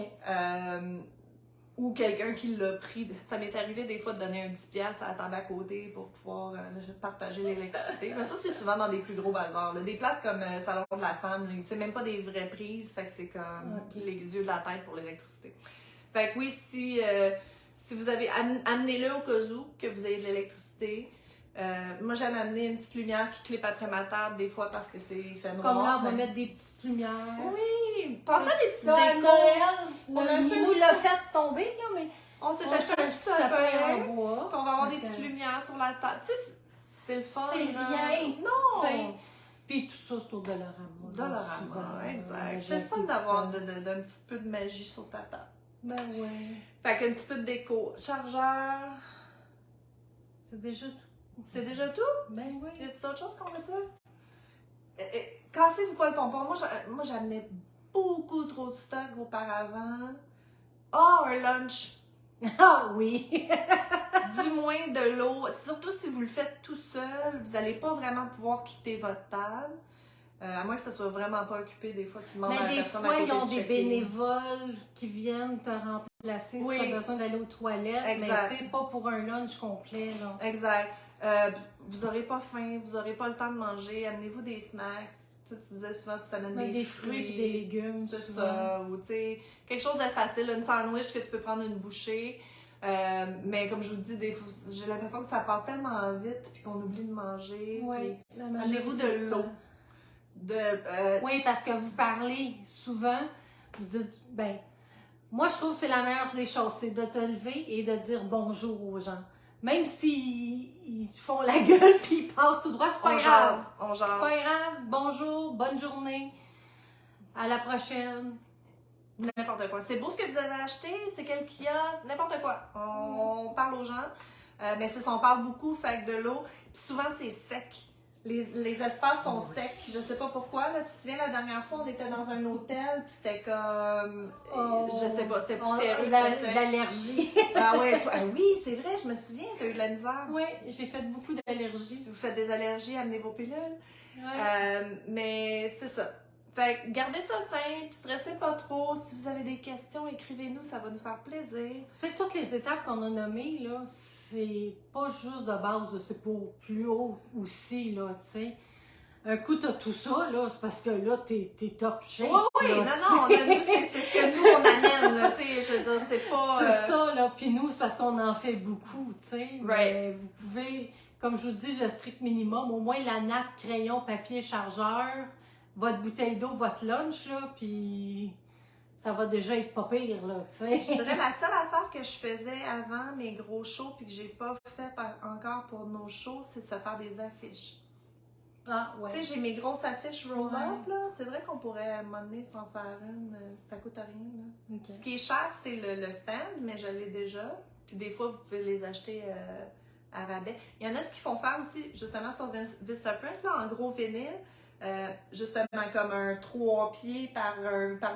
Ou quelqu'un qui l'a pris. Ça m'est arrivé des fois de donner un 10$ à la table à côté pour pouvoir partager l'électricité. Mais ça, c'est souvent dans des plus gros bazars. Là. Des places comme Salon de la Femme, là, c'est même pas des vraies prises. Fait que c'est comme les yeux de la tête pour l'électricité. Fait que oui, si vous avez... Amenez-le au cas où que vous ayez de l'électricité. Moi, j'aime amener une petite lumière qui clip après ma table des fois parce que c'est fait noir. Comme là, on va mettre des petites lumières. Oui! Pensez à des petites Là, à décos. Noël, On a acheté nous l'a fait tomber, là, mais On s'est on acheté un petit sapin sapin. en bois. Puis on va avoir des Donc, petites lumières sur la table. Tu sais, c'est le fun. C'est là. rien. Non! C'est- Puis tout ça, c'est au Dollarama. Dollarama, exact. C'est le J'ai fun fait d'avoir ça. d'un petit peu de magie sur ta table. Ben ouais. Fait qu'un petit peu de déco. Chargeur. C'est déjà tout. C'est déjà tout? Ben oui. Y a-t-il d'autres choses qu'on va dire? Cassez-vous pas le pompon. Moi, j'amenais beaucoup trop de stock auparavant. Oh, un lunch. Ah oui! Du moins de l'eau. Surtout si vous le faites tout seul, vous n'allez pas vraiment pouvoir quitter votre table. À moins que ça soit vraiment pas occupé, des fois tu demandes à la Mais des personne à fois, côté ils ont de des checker. bénévoles qui viennent te remplacer Oui. si tu as besoin d'aller aux toilettes. Exact. Mais tu sais, pas pour un lunch complet. Là. Exact. Vous n'aurez pas faim, vous n'aurez pas le temps de manger. Amenez-vous des snacks. Tu disais souvent, tu t'amènes Mais des fruits et des légumes. C'est souvent. ça. Ou tu sais, quelque chose de facile, une sandwich que tu peux prendre une bouchée. Mais comme je vous dis, des fois, j'ai l'impression que ça passe tellement vite puis qu'on oublie de manger. Oui. Puis amenez-vous de l'eau. Oui, parce que vous parlez souvent, vous dites, ben, moi je trouve que c'est la meilleure des choses, c'est de te lever et de dire bonjour aux gens. Même s'ils ils font la gueule puis ils passent tout droit, c'est pas grave. On C'est jase. pas grave, bonjour, bonne journée, à la prochaine. N'importe quoi. C'est beau ce que vous avez acheté, c'est quel kiosque, n'importe quoi. On parle aux gens. Mais c'est ça, on parle beaucoup, fait que de l'eau. Puis souvent, c'est sec. Les espaces sont secs. Je sais pas pourquoi. Là, tu te souviens, la dernière fois, on était dans un hôtel, puis c'était comme... je sais pas, c'était poussiéreux, c'était sec. L'allergie. Ah ouais, toi, ah oui, c'est vrai, je me souviens, t'as eu de la misère. Oui, j'ai fait beaucoup d'allergies. Si vous faites des allergies, amenez vos pilules. Ouais. Mais c'est ça. Fait que gardez ça simple, stressez pas trop. Si vous avez des questions, écrivez-nous, ça va nous faire plaisir. Tu sais, toutes les étapes qu'on a nommées, là, c'est pas juste de base, c'est pour plus haut aussi, là, tu sais. Un coup, t'as tout ça, là, c'est parce que là, t'es top shape. Oui, là, non, c'est ce que nous, on amène, là, tu sais, je veux dire, c'est pas... C'est ça, là, puis nous, c'est parce qu'on en fait beaucoup, tu sais. Right. Mais vous pouvez, comme je vous dis, le strict minimum, au moins la nappe, crayon, papier, chargeur, votre bouteille d'eau, votre lunch, là, puis ça va déjà être pas pire, là, tu sais. Je dirais la seule affaire que je faisais avant mes gros shows, puis que j'ai pas fait encore pour nos shows, c'est se faire des affiches. Ah, ouais. Tu sais, j'ai mes grosses affiches roll-up, Ouais. là. C'est vrai qu'on pourrait à un moment donné s'en faire une. Ça coûte rien, là. Okay. Ce qui est cher, c'est le stand, mais je l'ai déjà. Puis des fois, vous pouvez les acheter à rabais. Il y en a ce qu'ils font faire aussi, justement, sur Vistaprint, là, en gros vinyle. Justement, comme un 3 pieds par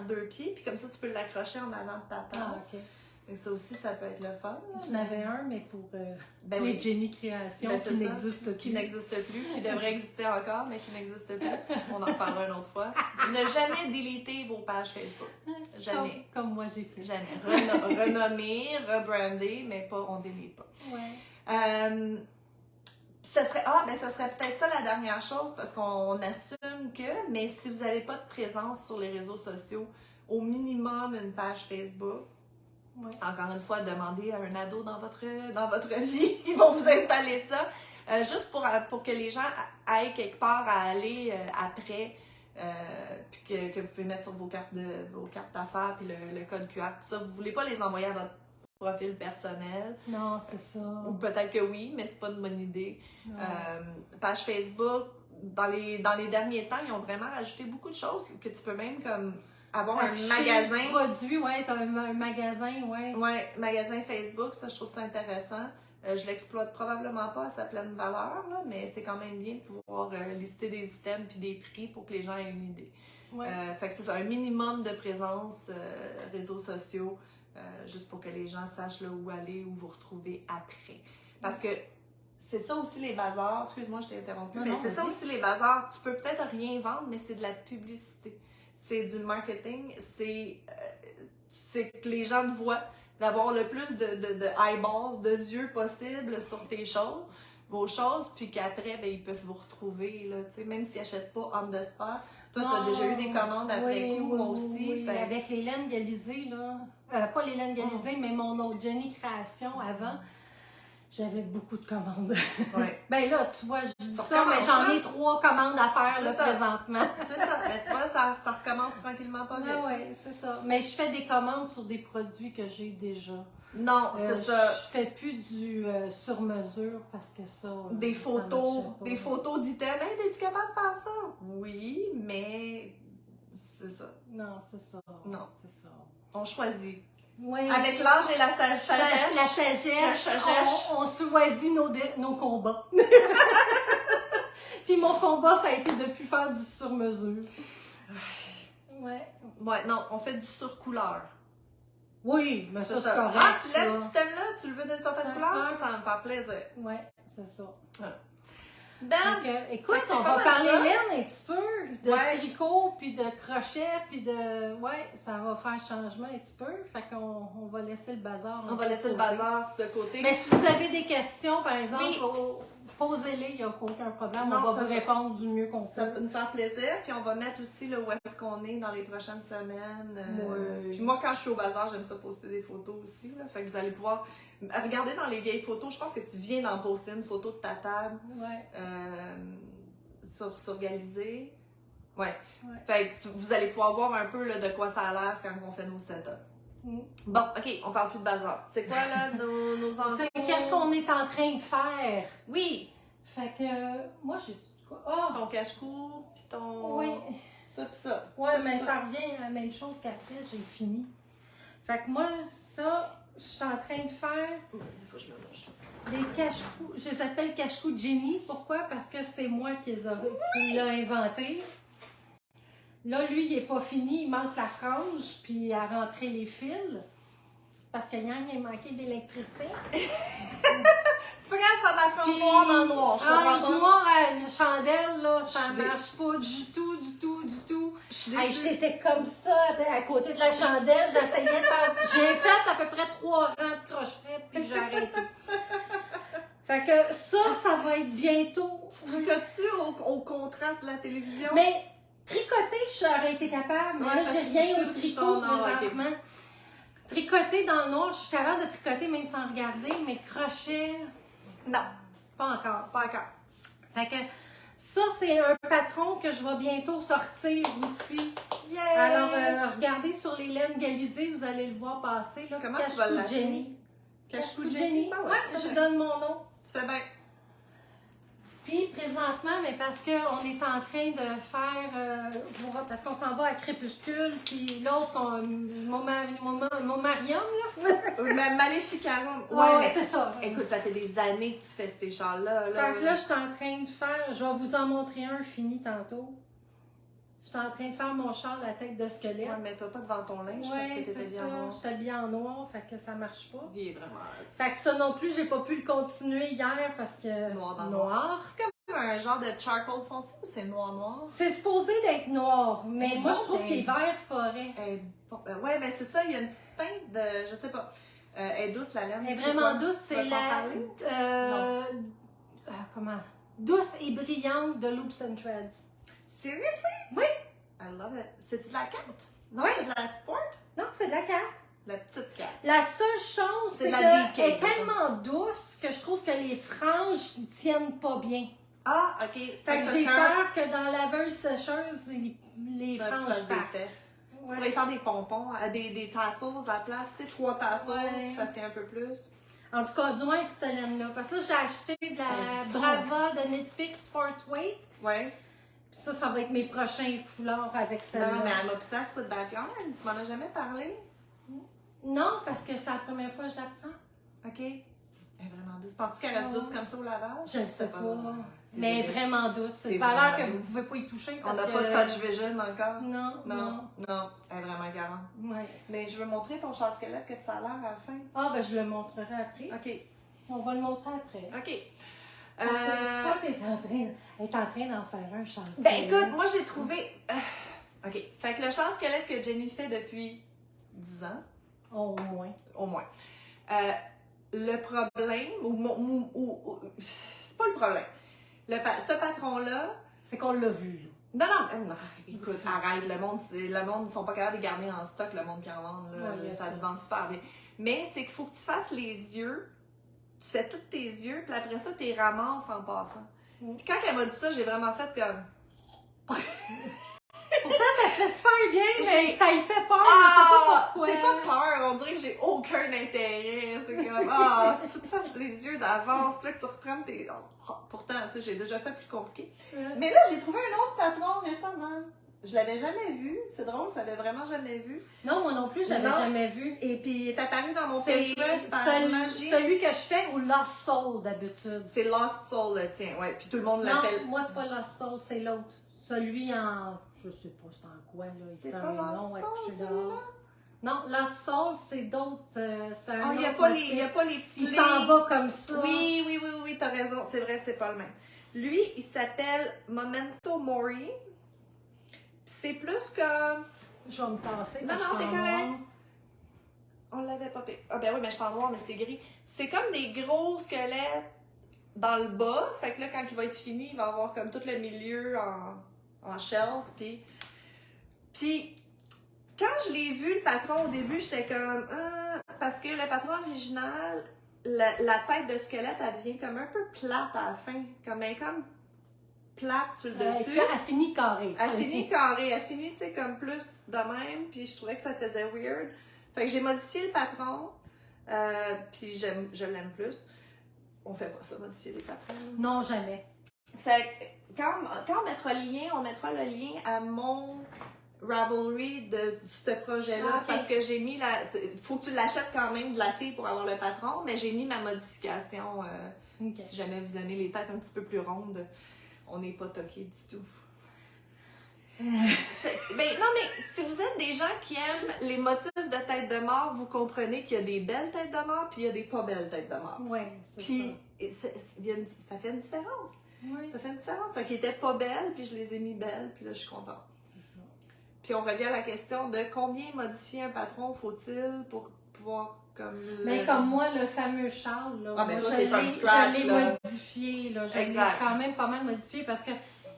2 pieds. Puis comme ça, tu peux l'accrocher en avant de ta table. Ah, ok. Et ça aussi, ça peut être le fun. Là. J'en avais un, mais pour Ben les oui. Jenny Création, Ben, c'est qui ça. n'existe plus. Qui n'existe plus, qui devrait exister encore, mais qui n'existe plus. On en reparlera une autre fois. Ne jamais déliter vos pages Facebook. Jamais. Comme moi, j'ai fait. Jamais. Renommer, rebrander, mais pas, on délite pas. Ouais. Ça serait, ça serait peut-être ça la dernière chose, parce qu'on assume que, mais si vous n'avez pas de présence sur les réseaux sociaux, au minimum une page Facebook. Ouais. Encore une fois, demandez à un ado dans votre vie, ils vont vous installer ça, juste pour que les gens aient quelque part à aller après, puis que vous pouvez mettre sur vos cartes d'affaires, puis le code QR, tout ça. Vous voulez pas les envoyer à votre profil personnel. Non, c'est ça. Ou peut-être que oui, mais c'est pas une bonne idée. Page Facebook, dans les derniers temps, ils ont vraiment rajouté beaucoup de choses que tu peux même comme avoir un magasin. Produit, ouais, t'as un magasin, ouais. Ouais, magasin Facebook, ça je trouve ça intéressant. Je l'exploite probablement pas à sa pleine valeur, là, mais c'est quand même bien de pouvoir lister des items puis des prix pour que les gens aient une idée. Ouais. Fait que c'est ça, un minimum de présence réseaux sociaux, juste pour que les gens sachent là, où aller, où vous retrouver après. Parce que c'est ça aussi les bazars, excuse-moi je t'ai interrompu, mais c'est ça aussi les bazars, tu peux peut-être rien vendre, mais c'est de la publicité. C'est du marketing, c'est que les gens te voient, d'avoir le plus de eyeballs, de yeux possible sur tes choses, vos choses, puis qu'après, ben, ils peuvent vous retrouver, là, tu sais, même s'ils n'achètent pas on the spot. Toi, tu as déjà eu des commandes après coup, moi aussi. Oui, fait... avec les laines galisées, là, pas les laines galisées, mais mon autre Jenny Création avant, j'avais beaucoup de commandes. Ouais. Ben là, tu vois, je dis ça, mais j'en ai 3 commandes à faire là, présentement. C'est ça, mais tu vois, ça recommence tranquillement pas vite. Oui, c'est ça. Mais je fais des commandes sur des produits que j'ai déjà. Non, c'est ça. Je fais plus du sur-mesure parce que ça. Des photos d'items. Hey, t'es-tu capable de faire ça? Oui, mais c'est ça. Non, c'est ça. Non. C'est ça. On choisit. Oui. Avec l'âge et la sagesse. La sagesse. On choisit nos combats. Puis mon combat, ça a été de plus faire du sur-mesure. Ouais. Ouais, non, on fait du sur-couleur. Oui, mais ça, c'est correct. Ah, tu lèves ce thème-là? Tu le veux d'une certaine couleur? Ça va me faire plaisir. Ouais, c'est ça. Ben, donc, écoute, on va parler laine un petit peu, de tricot, puis de crochet, puis de... Ouais, ça va faire changement un petit peu. Fait qu'on va laisser le bazar. On va laisser le bazar de côté. Mais si vous avez des questions, par exemple, posez-les, il n'y a aucun problème. Non, on va vous répondre du mieux qu'on peut. Ça peut nous faire plaisir. Puis on va mettre aussi là, où est-ce qu'on est dans les prochaines semaines. Puis moi, quand je suis au bazar, j'aime ça poster des photos aussi. Là. Fait que vous allez pouvoir regarder dans les vieilles photos. Je pense que tu viens d'en poster une photo de ta table sur Galisé. Ouais. Fait que vous allez pouvoir voir un peu là, de quoi ça a l'air quand on fait nos setups. Bon, OK, on parle plus de bazar. C'est quoi, là, nos enjeux? C'est qu'est-ce qu'on est en train de faire? Oui! Fait que, moi, j'ai dit quoi? Oh! Ton cache-cou, puis ton... Oui. Ça, puis ça. Ouais, mais ça revient à la même chose qu'après, j'ai fini. Fait que moi, ça, je suis en train de faire Vas-y, faut que je me mouche. les cache-cou. Je les appelle cache-cou de Jenny. Pourquoi? Parce que c'est moi qui l'ai inventé. Là, lui, il n'est pas fini. Il manque la frange, puis à rentrer les fils. Parce que hier, il a manqué d'électricité. Regarde, ça m'a fait noir dans le noir. Frange noire à une chandelle, là, ça Je suis marche pas du tout, du tout, du tout. Je suis Hey, déçue. j'étais comme ça, à côté de la chandelle, j'essayais de faire... J'ai fait à peu près 3 rangs de crochet, puis j'ai arrêté. Fait que ça va être bientôt. Tricotes-tu au contraste de la télévision? Mais tricoter, j'aurais été capable, mais Ouais, là, parce j'ai que rien c'est au ça, tricot c'est ça, non, présentement. Tricoter dans le noir, je suis capable de tricoter même sans regarder, mais crochet, Non, pas encore. pas encore. Fait que ça, c'est un patron que je vais bientôt sortir aussi. Yay! Alors, regardez sur les laines galisées, vous allez le voir passer. Là. Comment tu vas Cache-cou l'appeler? Jenny. Cache-cou Cache-cou Jenny? Jenny. Ah ouais, Ouais, tu fais je bien. donne mon nom. Tu fais bien. Puis, présentement, mais parce qu'on est en train de faire... parce qu'on s'en va à Crépuscule, puis l'autre, Momarium, là. Maléficarum. Ouais, mais c'est ça. écoute, ça fait des années que tu fais ces chants-là. Là. Fait que là, je suis en train de faire... Je vais vous en montrer un fini tantôt. Je suis en train de faire mon char la tête de squelette. Ouais, mais toi pas devant ton linge parce Ouais, que t'étais c'est bien ça. noir. Je suis habillée en noir, fait que ça marche pas. Il est vraiment Fait que ça non plus, j'ai pas pu le continuer hier parce que... noir dans noir. C'est comme un genre de charcoal foncé ou c'est noir? C'est supposé d'être noir, mais moi, Bon, je trouve ben- qu'il est vert forêt. Ouais, mais c'est ça, il y a une petite teinte de. Je sais pas. Elle est douce la laine. Elle est c'est vraiment quoi? douce, Tu vas c'est t'en la... parler? comment? Douce et brillante de Loops and Threads. Seriously? Oui. I love it. C'est-tu de la carte? Non, Oui. c'est de la sport? Non, c'est de la carte. La petite carte. La seule chose, C'est c'est la qu'elle DK, est tellement douce que je trouve que les franges ne tiennent pas bien. Ah, ok. Fait que ça j'ai serait peur que dans la laveuse sécheuse, les un- tu franges fasses des partent. tests. Tu Ouais. pourrais faire des pompons, des tassos à la place, tu sais, 3 tassos, Ouais. ça tient un peu plus. En tout cas, du moins avec cette laine-là. Parce que là, j'ai acheté de la Brava de Knit Pick Sportweight. Ouais. Puis ça va être mes prochains foulards avec celle-là. Non, mais I'm obsessed with that yarn. Tu m'en as jamais parlé? Non, parce que c'est la première fois que je l'apprends. Ok. Elle est vraiment douce. Penses-tu qu'elle reste douce comme ça au lavage? Je ne sais pas. C'est Mais vrai. vraiment douce. C'est C'est une valeur que vraiment vous ne pouvez pas y toucher. On Parce n'a que... pas de touch vision encore? Non, non. Non. Elle est vraiment garante. Ouais. Mais je veux montrer ton chat squelette, qu'est-ce que ça a l'air à la fin. Ah, ben je le montrerai après. Ok. On va le montrer après. Ok. Toi, elle est en train d'en faire un chance. Ben écoute, moi j'ai trouvé. Ok. Fait que le chat squelette que Jenny fait depuis 10 ans, Au moins. au moins. Le problème, c'est pas le problème. Ce patron-là, C'est qu'on l'a vu, non, écoute, arrête, le monde, ils sont pas capables de garder en stock, le monde qui en vend, là, Ouais, ça ça. se vend super bien. Mais c'est qu'il faut que tu fasses les yeux, tu fais tous tes yeux, puis après ça, tu les ramasses en passant. Mm. Puis quand elle m'a dit ça, j'ai vraiment fait comme... Pourtant, ça se fait super bien, mais J'ai- ça y fait peur. Je sais pas pourquoi. c'est pas peur, on dirait que j'ai aucun intérêt. C'est comme, faut que tu fasses les yeux d'avance, puis là que tu reprennes tes... Pourtant, tu sais, j'ai déjà fait plus compliqué. Ouais. Mais là, j'ai trouvé un autre patron récemment. Je l'avais jamais vu. C'est drôle, je l'avais vraiment jamais vu. Non, moi non plus, je l'avais Non. jamais vu. Et puis, il est apparu dans mon C'est Pinterest par magie. celui que je fais ou Lost Soul d'habitude. C'est Lost Soul, le tien, ouais. Puis tout le monde l'appelle. Non, moi c'est pas Lost Soul, c'est l'autre. Celui en. Je sais pas c'est en quoi, là. C'est Il est pas un Lost nom à Soul, coucher celui-là? dehors. Non, Lost Soul, c'est d'autres. C'est un Ah, il n'y a, autre pas motif. les petits Il lignes. s'en va comme ça. Oui, t'as raison. C'est vrai, c'est pas le même. Lui, il s'appelle Memento Mori. Puis c'est plus comme... Je vais me passer. Non, parce que non, je suis t'es en correct. noir. On l'avait pas payé. Ah ben oui, mais je suis en noir, mais c'est gris. C'est comme des gros squelettes dans le bas. Fait que là, quand il va être fini, il va avoir comme tout le milieu en shells. Puis quand je l'ai vu, le patron, au début, j'étais comme... parce que le patron original, la tête de squelette, elle devient comme un peu plate à la fin. Elle est comme plate sur le dessus. Elle finit carré. Elle finit carrée, elle finit, tu sais, comme plus de même, puis je trouvais que ça faisait weird. Fait que j'ai modifié le patron, puis je l'aime plus. On fait pas ça, modifier les patrons. Non, jamais. Fait que quand on mettra le lien, on mettra le lien à mon Ravelry de ce projet-là Ah, ok. parce que j'ai mis la... Faut que tu l'achètes quand même de la fille pour avoir le patron, mais j'ai mis ma modification. Ok. Si jamais vous aimez les têtes un petit peu plus rondes, on n'est pas toqué du tout. Ben non, mais si vous êtes des gens qui aiment les motifs de tête de mort, vous comprenez qu'il y a des belles têtes de mort puis il y a des pas belles têtes de mort. Oui, c'est Puis ça fait une différence. ça. Oui, Ça fait une différence. Ça qui était pas belles, puis je les ai mis belles, puis là je suis contente. c'est ça. Puis on revient à la question de combien modifier un patron faut-il pour pouvoir comme. Mais comme moi, le fameux Charles, là, Ah, mais moi, toi, c'est from scratch, je l'ai là. modifié, là. Je l'ai Exact. quand même pas mal modifié parce que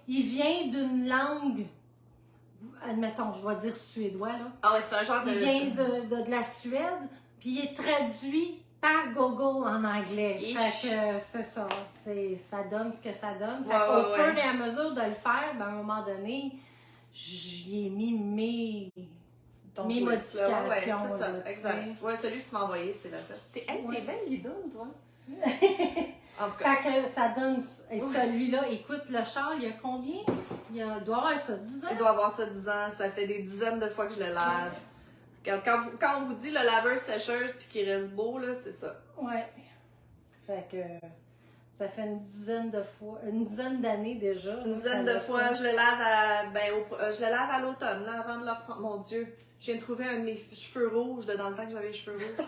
il vient d'une langue, admettons, je vais dire suédois, là. Ah ouais, c'est un genre Il vient de la Suède, puis il est traduit par Google en anglais. Ich. Fait que c'est ça, ça donne ce que ça donne. Fait Ouais, qu'au ouais, fur ouais. et à mesure de le faire, ben, à un moment donné, j'y ai mis ton mes twist, là. modifications, Ouais, c'est là, ça, tu exact. sais. Ouais, celui que tu m'as envoyé, c'est la tête. T'es Ouais. belle guidonne, toi. En tout cas. Fait que ça donne. Et celui-là, écoute, le Charles, il y a combien? Il doit avoir ça, 10 ans? Il doit avoir ça 10 ans, ça fait des dizaines de fois que je le lave. Regarde, quand on vous dit le laveur sécheuse puis qu'il reste beau, là, c'est ça. Ouais. Fait que ça fait une dizaine d'années déjà. Une dizaine de fois, je le lave je le lave à l'automne, là, avant de le reprendre. Mon Dieu, je viens de trouver un de mes cheveux rouges dans le temps que j'avais les cheveux rouges.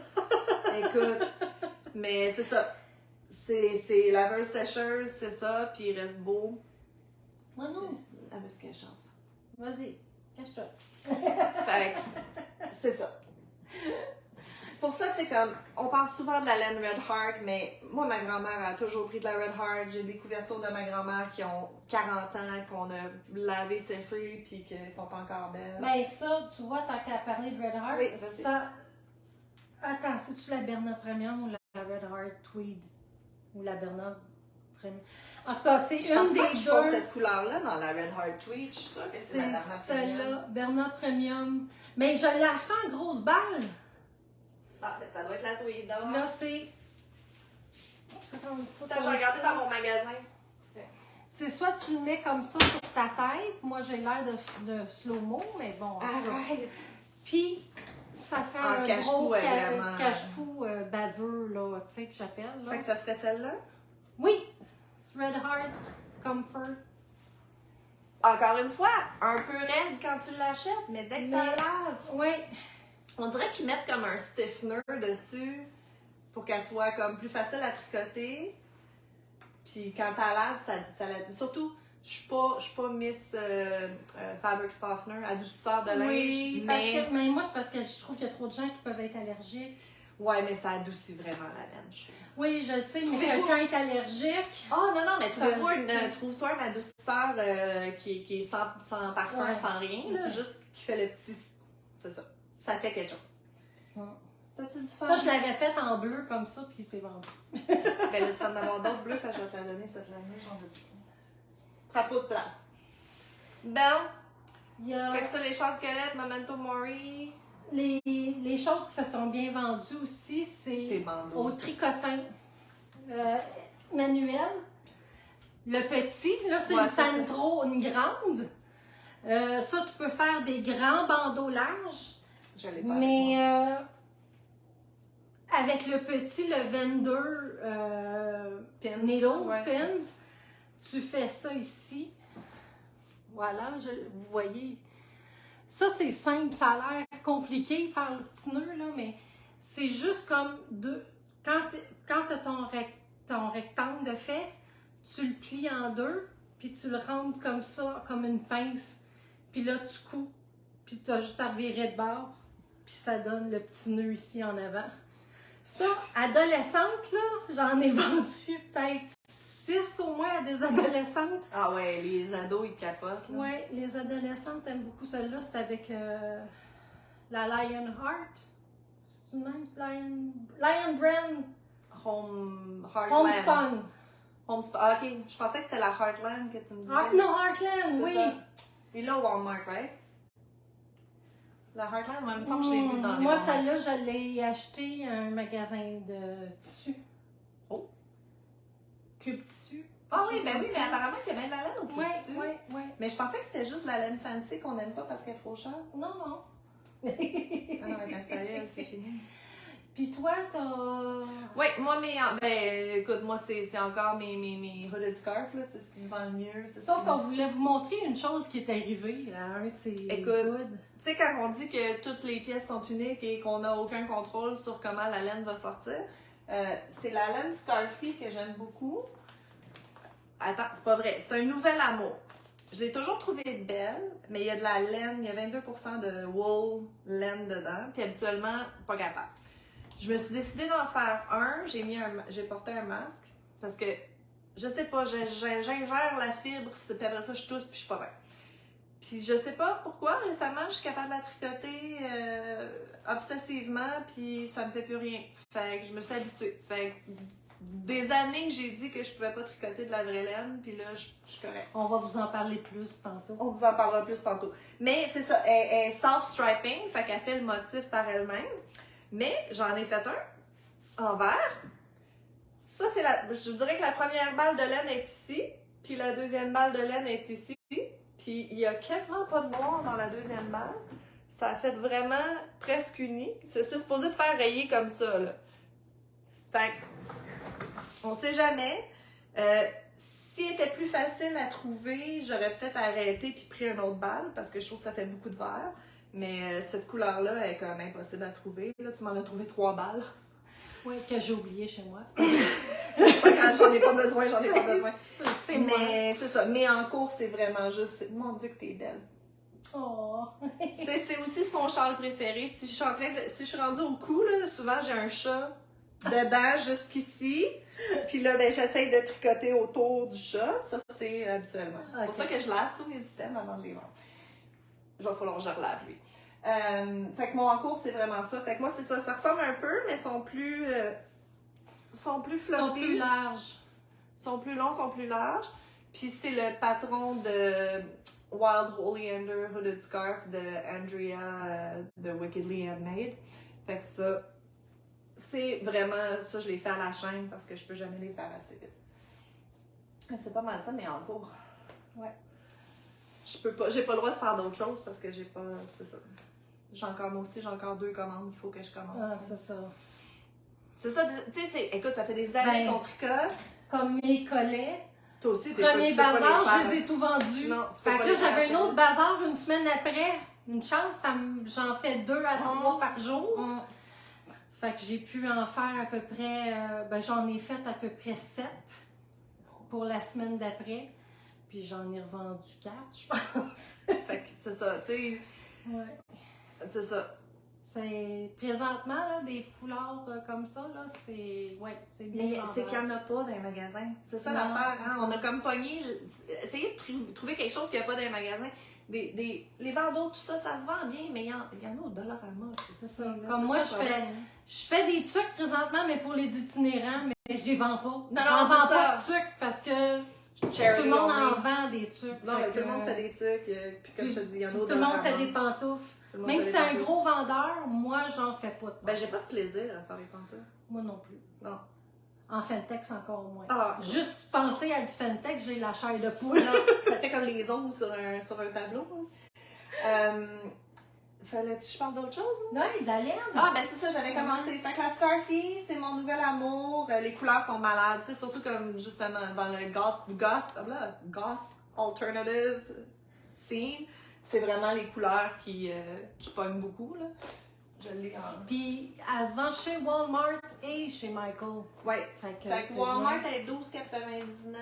Écoute, mais c'est ça. C'est laveuse sécheuse, c'est ça, puis il reste beau. Moi non. Laveuse sécheuse. Vas-y, cache-toi. Fait que, c'est ça. C'est pour ça que, tu sais, comme, on parle souvent de la laine Red Heart, mais moi, ma grand-mère a toujours pris de la Red Heart. J'ai des couvertures de ma grand-mère qui ont 40 ans, qu'on a lavé, séché, puis qui sont pas encore belles. Ben ça, tu vois, tant qu'à parler de Red Heart, Oui, vas-y. ça... Attends, c'est-tu la Berna Premium ou la Red Heart Tweed? Ou la Berna Premium? En tout cas, c'est Je pense une pas des qu'ils font deux. cette couleur-là dans la Red Heart Tweed. Je suis sûre que c'est la C'est dernière celle-là, Berna Premium. Mais je l'ai acheté en grosse balle. Ah, ben ça doit être la Tweed d'abord. Là, c'est... Attends, j'ai regardé dans mon magasin. C'est soit tu le mets comme ça sur ta tête. Moi, j'ai l'air de slow-mo, mais bon. en tout cas. Arrête! Puis, ça fait En un cache-cou, gros vraiment. cache-cou baveux, là, tu sais, que j'appelle. Là. Fait que ça serait celle-là? Oui, Red Heart Comfort. Encore une fois, un peu raide quand tu l'achètes, mais dès que tu la laves, Oui, on dirait qu'ils mettent comme un stiffener dessus pour qu'elle soit comme plus facile à tricoter. Puis quand tu la laves, ça la... Surtout, je suis pas Miss Fabric Softener, adoucisseur de linge, oui, mais... moi, c'est parce que je trouve qu'il y a trop de gens qui peuvent être allergiques. Ouais, mais ça adoucit vraiment la laine, je trouve. Oui, je sais, mais Trouvez-vous- quelqu'un est allergique. Oh non, non, mais Ça trouve-toi un adoucisseur qui est sans parfum, Ouais. sans rien, là, juste qui fait le petit... C'est ça. Ça fait quelque chose. Ouais. T'as-tu du Ça, je l'avais fait en bleu comme ça, puis c'est vendu. Ben là, tu vas en avoir d'autres bleus, parce que je vais te la donner cette année, j'en veux plus. Prends trop de place. Bon, Il y a fait que ça, les squelettes, Memento Mori, les choses qui se sont bien vendues aussi, tes c'est bandeaux. au tricotin manuel. Le petit, là, c'est Ouais, une c'est ça. Sandro, une grande. Ça, tu peux faire des grands bandeaux larges. Je l'ai pas. Mais avec le petit, le vendor Pins, needle ouais. pins, tu fais ça ici. Voilà, vous voyez. Ça, c'est simple, ça a l'air compliqué faire le petit nœud, là, mais c'est juste comme quand tu as ton rectangle de fait, tu le plies en deux, puis tu le rentres comme ça, comme une pince, puis là, tu coupes, puis tu as juste à revirer de bord, puis ça donne le petit nœud ici en avant. Ça, adolescente, là, j'en ai vendu peut-être 6 au moins à des adolescentes. Ah ouais, les ados, ils capotent. Là. Oui, les adolescentes aiment beaucoup celle-là. C'est avec la Lionheart. C'est le même? Lion Brand Heartland. Homespun. Ah, ok, je pensais que c'était la Heartland que tu me disais. Non, Heartland, C'est oui. ça. Il est là au Walmart, right? La Heartland, moi, il me semble que je l'ai vu dans les Moi, Walmart. celle-là, je l'ai achetée à un magasin de tissu. Oh. Club Tissu. Ah oui, Quelque ben chose oui, comme mais ça. apparemment qu'il y a bien de la laine au pied Ouais, dessus. ouais, ouais. Mais je pensais que c'était juste la laine fancy qu'on n'aime pas parce qu'elle est trop chère. Non, non. Ah non, avec un stylet, elle, c'est fini. Puis toi, t'as... Oui, moi, écoute, moi, c'est encore mes hooded scarf, là, c'est ce qui se vend le mieux. Sauf qu'on voulait vous montrer une chose qui est arrivée à un de ces Écoute, hoods. Tu sais, quand on dit que toutes les pièces sont uniques et qu'on n'a aucun contrôle sur comment la laine va sortir, c'est la laine Scarfy que j'aime beaucoup. Attends, c'est pas vrai. C'est un nouvel amour. Je l'ai toujours trouvée belle, mais il y a de la laine, il y a 22% de wool laine dedans, puis habituellement, pas capable. Je me suis décidée d'en faire un, j'ai porté un masque, parce que, je sais pas, j'ingère la fibre, puis après ça, je tousse, puis je suis pas bien. Puis je sais pas pourquoi, récemment, je suis capable de la tricoter obsessivement, puis ça me fait plus rien. Fait que je me suis habituée. Fait que des années que j'ai dit que je pouvais pas tricoter de la vraie laine, puis là, je suis correcte. On va vous en parler plus tantôt. On vous en parlera plus tantôt. Mais c'est ça, elle est self-striping, fait qu'elle fait le motif par elle-même. Mais j'en ai fait un en vert. Ça, je dirais que la première balle de laine est ici, puis la deuxième balle de laine est ici. Puis il y a quasiment pas de noir dans la deuxième balle. Ça a fait vraiment presque unique. C'est supposé de faire rayer comme ça, là. Fait on sait jamais. Si elle était plus facile à trouver, j'aurais peut-être arrêté puis pris une autre balle parce que je trouve que ça fait beaucoup de vert. Mais cette couleur-là, elle est quand même impossible à trouver. Là, tu m'en as trouvé 3 balles. Oui, que j'ai oublié chez moi. C'est pas grave, j'en ai pas besoin. C'est moi. Mais c'est ça. Mais en cours, c'est vraiment juste. Mon Dieu, que t'es belle. Oh. C'est aussi son châle préféré. Si je suis rendue au cou, là, souvent j'ai un chat dedans jusqu'ici. Puis là, ben, j'essaye de tricoter autour du chat. Ça, c'est habituellement. C'est pour ça que je lave tous mes items avant de les vendre. Il va falloir que je relave, lui. Fait que mon encours, c'est vraiment ça. Fait que moi, c'est ça. Ça ressemble un peu, mais sont plus floppy. Sont plus larges. Sont plus longs, sont plus larges. Puis c'est le patron de Wild Oleander Hooded Scarf de Andrea de Wickedly Handmade. Fait que ça, c'est vraiment... Ça, je l'ai fait à la chaîne parce que je peux jamais les faire assez vite. C'est pas mal ça, mais en cours. Ouais. J'ai pas le droit de faire d'autres choses parce que j'ai pas... C'est ça. Moi aussi, j'ai encore 2 commandes qu'il faut que je commence. Ah, c'est ça. C'est ça, tu sais, écoute, ça fait des années qu'on tricote. Comme mes collets. Toi aussi, Premier tu peux pas bazar, les faire. je les ai tout vendus. Non, tu peux Fait pas que là, les faire, j'avais c'est un autre vrai. bazar une semaine après. Une chance, j'en fais 2 à 3 par jour. Fait que j'ai pu en faire à peu près, j'en ai fait à peu près 7 pour la semaine d'après. Puis j'en ai revendu 4, je pense. Fait que c'est ça, tu sais. Ouais. C'est ça. C'est présentement là, des foulards comme ça, là, c'est bien. Mais c'est vendeur. qu'il n'y en a pas dans les magasins. C'est ça Non, l'affaire. c'est Hein? ça. On a comme pogné. Essayé de trouver quelque chose qu'il n'y a pas dans les magasins. Les bandeaux, tout ça, ça se vend bien, mais il y en a au Dollarama. C'est ça. Comme moi, je fais des trucs présentement, mais pour les itinérants, mais je les vends pas. J'en c'est vends ça. pas de trucs parce que Charity tout le monde only. en vend des trucs. Non, mais Fait tout le que, monde fait des trucs. Puis comme je te dis, il y en a au tout le monde Dollarama. fait des pantoufles. Tout le monde Même fait si des c'est un pantoufles. gros vendeur, moi, j'en fais pas de Ben, j'ai pas de plaisir à faire les pantoufles. Moi non plus. Non. En Fentex, encore moins. Ah, Juste penser à du Fentex, j'ai la chair de poule. non, ça fait comme les ongles sur un tableau. Fallait-tu que je parle d'autre chose? Non, de la laine. Ah, ben c'est ça, j'avais commencé. Fait que la Scarfy, c'est mon nouvel amour. Les couleurs sont malades, tu sais, surtout comme justement dans le goth alternative scene. C'est vraiment les couleurs qui pognent beaucoup, là. Je l'ai en... Puis, elle se vend chez Walmart et chez Michael. Ouais. Fait que, Fait c'est que Walmart bien. est 12,99.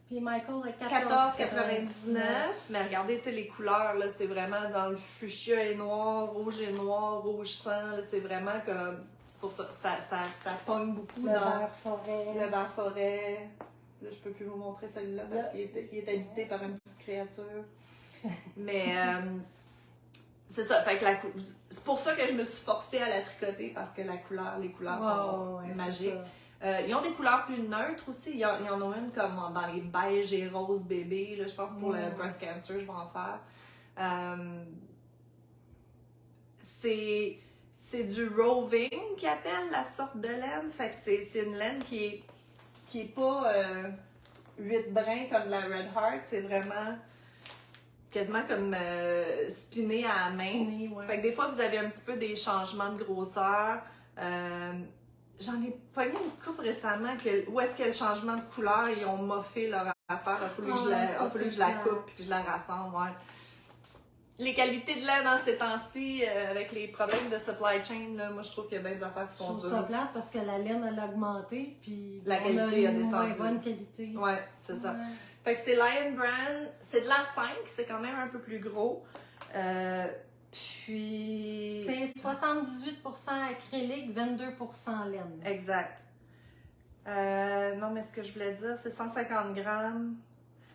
Puis Michael est 14,99. Mais regardez, tu sais, les couleurs, là, c'est vraiment dans le fuchsia et noir, rouge sang. Là, c'est vraiment comme... C'est pour ça que ça pogne beaucoup Le dans vert forêt. le vert forêt. Là, je peux plus vous montrer celui-là parce qu'il est habité par une petite créature. Mais c'est ça. Fait que c'est pour ça que je me suis forcée à la tricoter parce que les couleurs sont magiques. Ils ont des couleurs plus neutres aussi. Il y en a une comme dans les beiges et roses bébés. Là, je pense pour le breast cancer, je vais en faire. C'est du roving qu'ils appellent la sorte de laine. Fait que c'est une laine qui est pas 8 brins comme la Red Heart, c'est vraiment quasiment comme spiné à la main. Ouais. Fait que des fois, vous avez un petit peu des changements de grosseur. J'en ai pogné une coupe récemment où est-ce que le changement de couleur, ils ont moffé leur affaire. Il a fallu que je la coupe et que je la rassemble. Ouais. Les qualités de laine dans ces temps-ci, avec les problèmes de supply chain, là, moi je trouve qu'il y a bien des affaires qui Je font trouve dur. ça plate parce que la laine, elle a augmenté, puis La on qualité a une moins descendu. bonne qualité. Ouais, c'est ça. Ouais. Fait que c'est Lion Brand, c'est de la 5, c'est quand même un peu plus gros. Puis. C'est 78% acrylique, 22% laine. Exact. Non, mais ce que je voulais dire, c'est 150 grammes.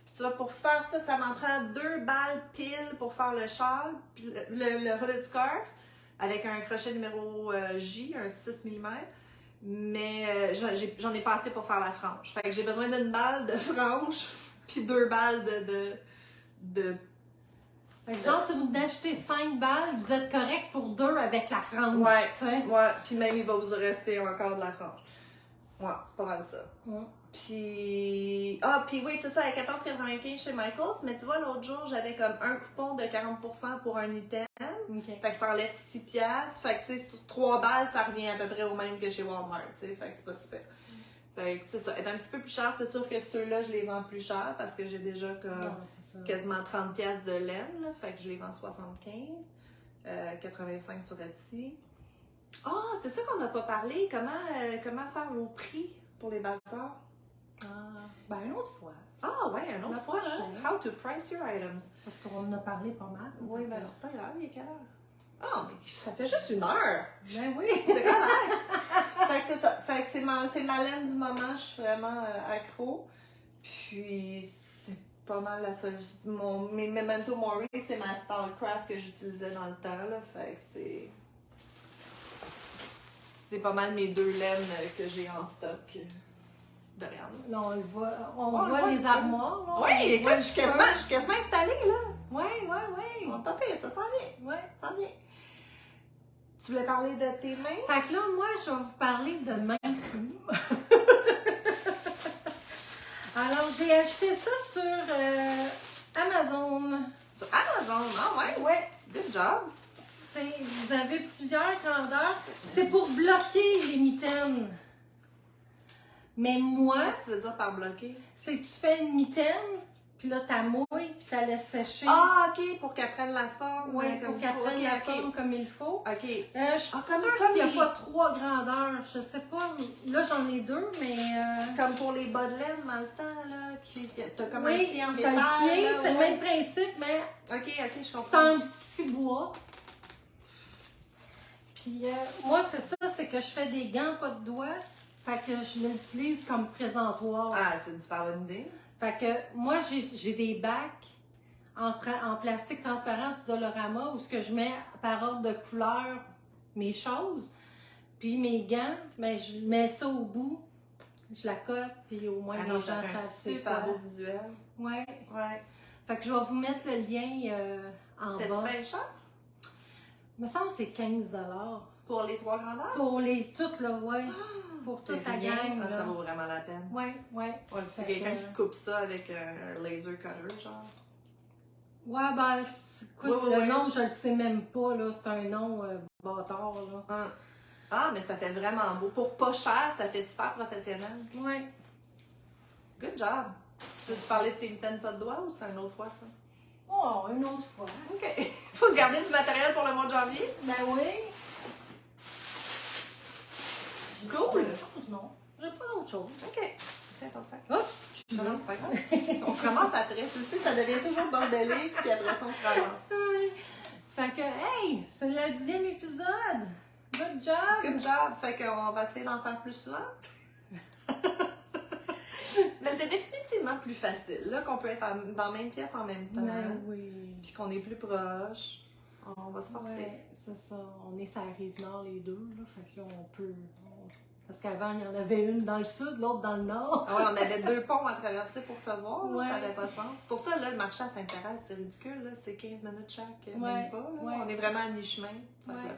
Puis tu vois, pour faire ça, ça m'en prend 2 balles pile pour faire le châle, puis le hooded scarf, avec un crochet numéro J, un 6 mm. Mais j'en ai pas assez pour faire la frange. Fait que j'ai besoin d'une balle de frange, puis 2 balles de Fait que genre, si vous achetez 5 balles, vous êtes correct pour 2 avec la frange. Ouais, tu sais. ouais. Puis même, il va vous rester encore de la frange. Ouais, c'est pas mal ça. Mm. Puis oui, c'est ça, à 14,95 chez Michaels. Mais tu vois, l'autre jour, j'avais comme un coupon de 40% pour un item. OK. Fait que ça enlève 6 piastres. Fait que, tu sais, sur 3 balles, ça revient à peu près au même que chez Walmart, tu sais. Fait que c'est pas super. Fait que c'est ça. Elle est un petit peu plus cher. C'est sûr que ceux-là, je les vends plus cher parce que j'ai déjà comme Non, c'est ça. quasiment 30 piastres de laine, là. Fait que je les vends 75. 85 sur Etsy. Ah, c'est ça qu'on n'a pas parlé. Comment faire vos prix pour les bazars? Ah, ben une autre fois. Ah ouais, un autre La fois, prochaine. hein? How to price your items. Parce qu'on en a parlé pas mal. Oui, ben non, c'est pas grave, il est quelle heure? Ah, mais ça fait juste 1 heure! Ben oui. C'est relax! Fait que c'est ça. Fait que c'est ma laine du moment, je suis vraiment accro. Puis c'est pas mal la seule. Mes Memento Mori, c'est ma Starcraft que j'utilisais dans le temps, là. Fait que c'est pas mal mes 2 laines que j'ai en stock derrière nous. Là, on le voit. On On le voit voit, les armoires. Là. Oui, On écoute, voit je suis quasiment installée, là. Ouais. On pas pire, ça sent bien. Ouais. Ça sent bien. Tu voulais parler de tes mains? Fait que là, moi, je vais vous parler de main plume. Alors, j'ai acheté ça sur Amazon. Sur Amazon, ah ouais? Ouais. Good job. Vous avez plusieurs grandeurs. C'est pour bloquer les mitaines. Mais moi, Qu'est-ce que tu veux dire par bloquer? c'est que tu fais une mitaine, puis là, tu mouilles, puis tu la laisses sécher. Ah, ok, pour qu'elle prenne la forme. Oui, comme pour qu'elle il faut. prenne la Ok, forme comme il faut. ok. Je suis Ah, comme sûre qu'il n'y a les- pas 3 grandeurs. Je sais pas. Là, j'en ai 2, mais... Comme pour les bas de laine dans le temps, là. T'as comme un oui, pied en t'as métal. le pied, là, c'est le ouais. même principe, mais Ok, je c'est comprends. en petit bois. Puis moi, c'est ça, c'est que je fais des gants pas de doigts. Fait que je l'utilise comme présentoir. Ah, c'est une super bonne idée. Fait que moi, j'ai des bacs en plastique transparent du Dolorama où ce que je mets par ordre de couleur mes choses. Puis mes gants, ben, je mets ça au bout. Je la cote, puis au moins Ah les non, gens ça fait un savent c'est super quoi. beau visuel. Ouais. Ouais. Fait que je vais vous mettre le lien en bas. C'était-tu bien cher? Il me semble que c'est 15 Pour les 3 grandeurs? pour les toutes, là, ouais. Pour toute la rien. gang, Ah, là. ça vaut vraiment la peine. Ouais. Ouais, c'est Fait quelqu'un que- qui coupe ça avec un laser cutter, genre. Ouais, ben, écoute, Ouais, le ouais. nom, je le sais même pas, là. C'est un nom bâtard, là. Ah, mais ça fait vraiment beau. Pour pas cher, ça fait super professionnel. Ouais. Good job. Tu veux parler de tes mitaines pas de doigts ou c'est une autre fois, ça? Oh, une autre fois. OK. Faut se garder du matériel pour le mois de janvier. Ben oui. Cool. J'ai pas d'autre chose, non. J'ai pas d'autre chose. OK. Tiens ton sac. Oups, Non, non, c'est pas grave. On se ramasse après. Tu sais, ça devient toujours bordélique, puis après ça, on se ramasse. Fait que, hey, c'est le 10e épisode. Good job. Good job. Fait qu'on va essayer d'en faire plus souvent. Mais c'est définitivement plus facile, là, qu'on peut être dans la même pièce en même temps. Ben oui. Puis qu'on est plus proche. On va se forcer. Ouais, c'est ça. On est sur la rive nord, les deux, là. Fait que là, on peut... Parce qu'avant, il y en avait une dans le sud, l'autre dans le nord. Ah ouais, on avait 2 ponts à traverser pour se voir, là, Ouais. ça n'avait pas de sens. Pour ça, là, le marché à Sainte-Thérèse, c'est ridicule, là, c'est 15 minutes chaque, même Ouais, pas. Là. ouais. On est vraiment à mi-chemin. Fait que, Ouais. là,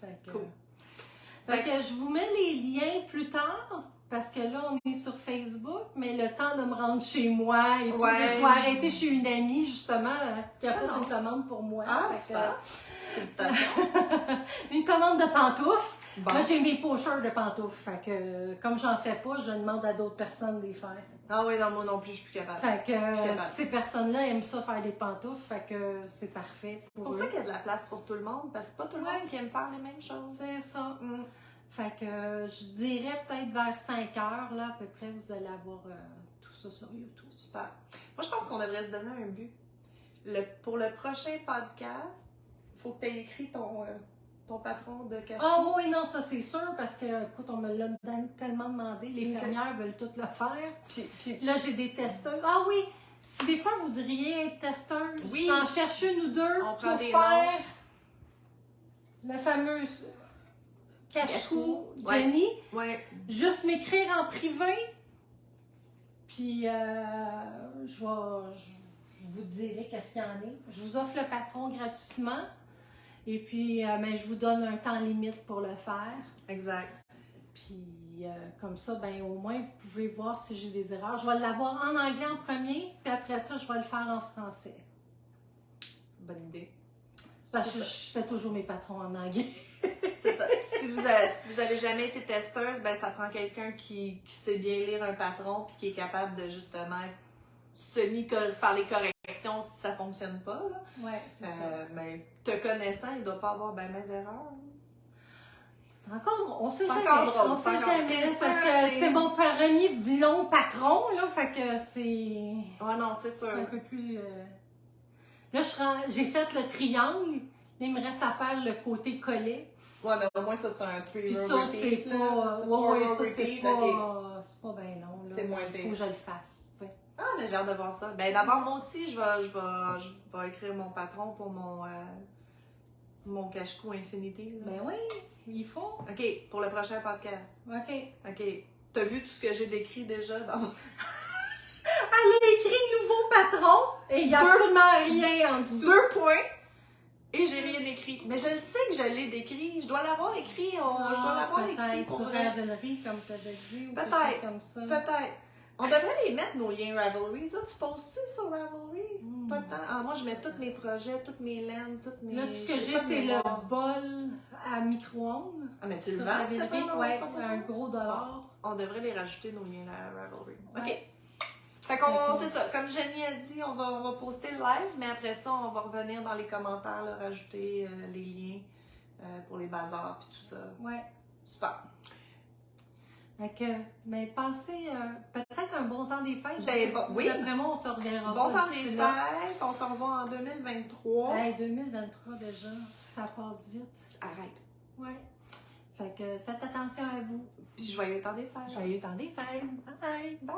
Fait que, Cool. fait que je vous mets les liens plus tard parce que là, on est sur Facebook, mais le temps de me rendre chez moi et tout, Ouais. je dois arrêter chez une amie, justement, qui a fait non. une commande pour moi. Ah, Fait super. Félicitations. que, une commande de pantoufles. Bon. Moi, j'ai mes pocheurs de pantoufles. Fait que, comme j'en fais pas, je demande à d'autres personnes de les faire. Ah oui, non, moi non plus, je suis plus capable. Fait que, capable. ces personnes-là aiment ça faire des pantoufles, fait que c'est parfait. C'est pour ça qu'il y a de la place pour tout le monde, parce que c'est pas tout le monde qui aime faire les mêmes choses. C'est ça. Mm. Fait que je dirais peut-être vers 5 heures, là, à peu près, vous allez avoir tout ça sur YouTube. Super. Moi, je pense qu'on devrait se donner un but. Pour le prochain podcast, il faut que tu aies écrit ton patron de cachet. Ah oui, non, ça c'est sûr, parce que, écoute, on me l'a tellement demandé, les Ok. fermières veulent tout le faire. Puis, Là, j'ai des testeuses. Ah oui, si des fois vous voudriez être testeuse, Oui. j'en cherche une ou deux On pour prend des faire la fameuse cache-cou Cache-cou, ouais. Jenny. ouais. Juste m'écrire en privé, puis je vous dirai qu'est-ce qu'il y en est. Je vous offre le patron gratuitement, et puis ben, je vous donne un temps limite pour le faire. Exact. Puis comme ça, ben, au moins, vous pouvez voir si j'ai des erreurs. Je vais l'avoir en anglais en premier, puis après ça, je vais le faire en français. Bonne idée. Parce que C'est je fais toujours mes patrons en anglais. C'est ça. Puis si vous avez jamais été testeuse, ben ça prend quelqu'un qui sait bien lire un patron puis qui est capable de justement faire les corrections si ça fonctionne pas. Là. Ouais, c'est ça. Mais te connaissant, il doit pas avoir ben d'erreurs. Encore, on sait C'est jamais. encore drôle, On c'est sait encore- jamais. c'est Parce sûr, que c'est- c'est mon premier long patron, là. Fait que c'est Ouais, non, c'est sûr. un peu plus. Là, j'ai fait le triangle. Là, il me reste à faire le côté collet. Ouais, mais au moins ça c'est un 3 Puis row ça, repeat, c'est là. pas. C'est Ouais, four ouais, row ça, c'est repeat, pas. ok. C'est pas bien long, là. C'est moins Il faut pire. que je le fasse, tu sais. Ah, mais j'ai hâte de voir ça. Ben d'abord, moi aussi, je vais écrire mon patron pour mon cache-cou Infinity. Là. Ben oui, il faut. OK, pour le prochain podcast. OK. OK. T'as vu tout ce que j'ai décrit déjà dans Allez, écrit nouveau patron. Et il n'y a Deux- absolument rien en dessous. 2 points et j'ai rien écrit. Mais je le sais que je l'ai décrit. Je dois l'avoir écrit. Je dois l'avoir écrit Peut-être pour sur vrai. Ravelry, comme tu avais dit, ou quelque Peut-être. chose comme ça. Peut-être. On devrait les mettre, nos liens Ravelry. Toi, tu postes-tu sur Ravelry? Hmm. Pas tant. Ah, moi, je mets tous mes projets, toutes mes laines, toutes mes... Là, tout ce que j'ai j'ai, pas de c'est le mémoire. bol à micro-ondes. Ah, mais tu le Sur vends, Ravelry, c'était pas ouais, pas pour un toi? gros dollar. On devrait les rajouter, nos liens à Ravelry. OK. Ouais. Fait qu'on, D'accord. c'est ça. Comme Jenny a dit, on va poster le live, mais après ça, on va revenir dans les commentaires, là, rajouter les liens pour les bazars et tout ça. Ouais. Super. Fait que, mais passez peut-être un bon temps des fêtes. Ben, bon, oui. D'après moi, on se reverra Bon pas temps des d'ici là. fêtes, on se revoit en 2023. Hey, 2023 déjà, ça passe vite. Arrête. Ouais. Fait que faites attention à vous. Puis joyeux temps des fêtes. Joyeux temps des fêtes. Bye! Bye.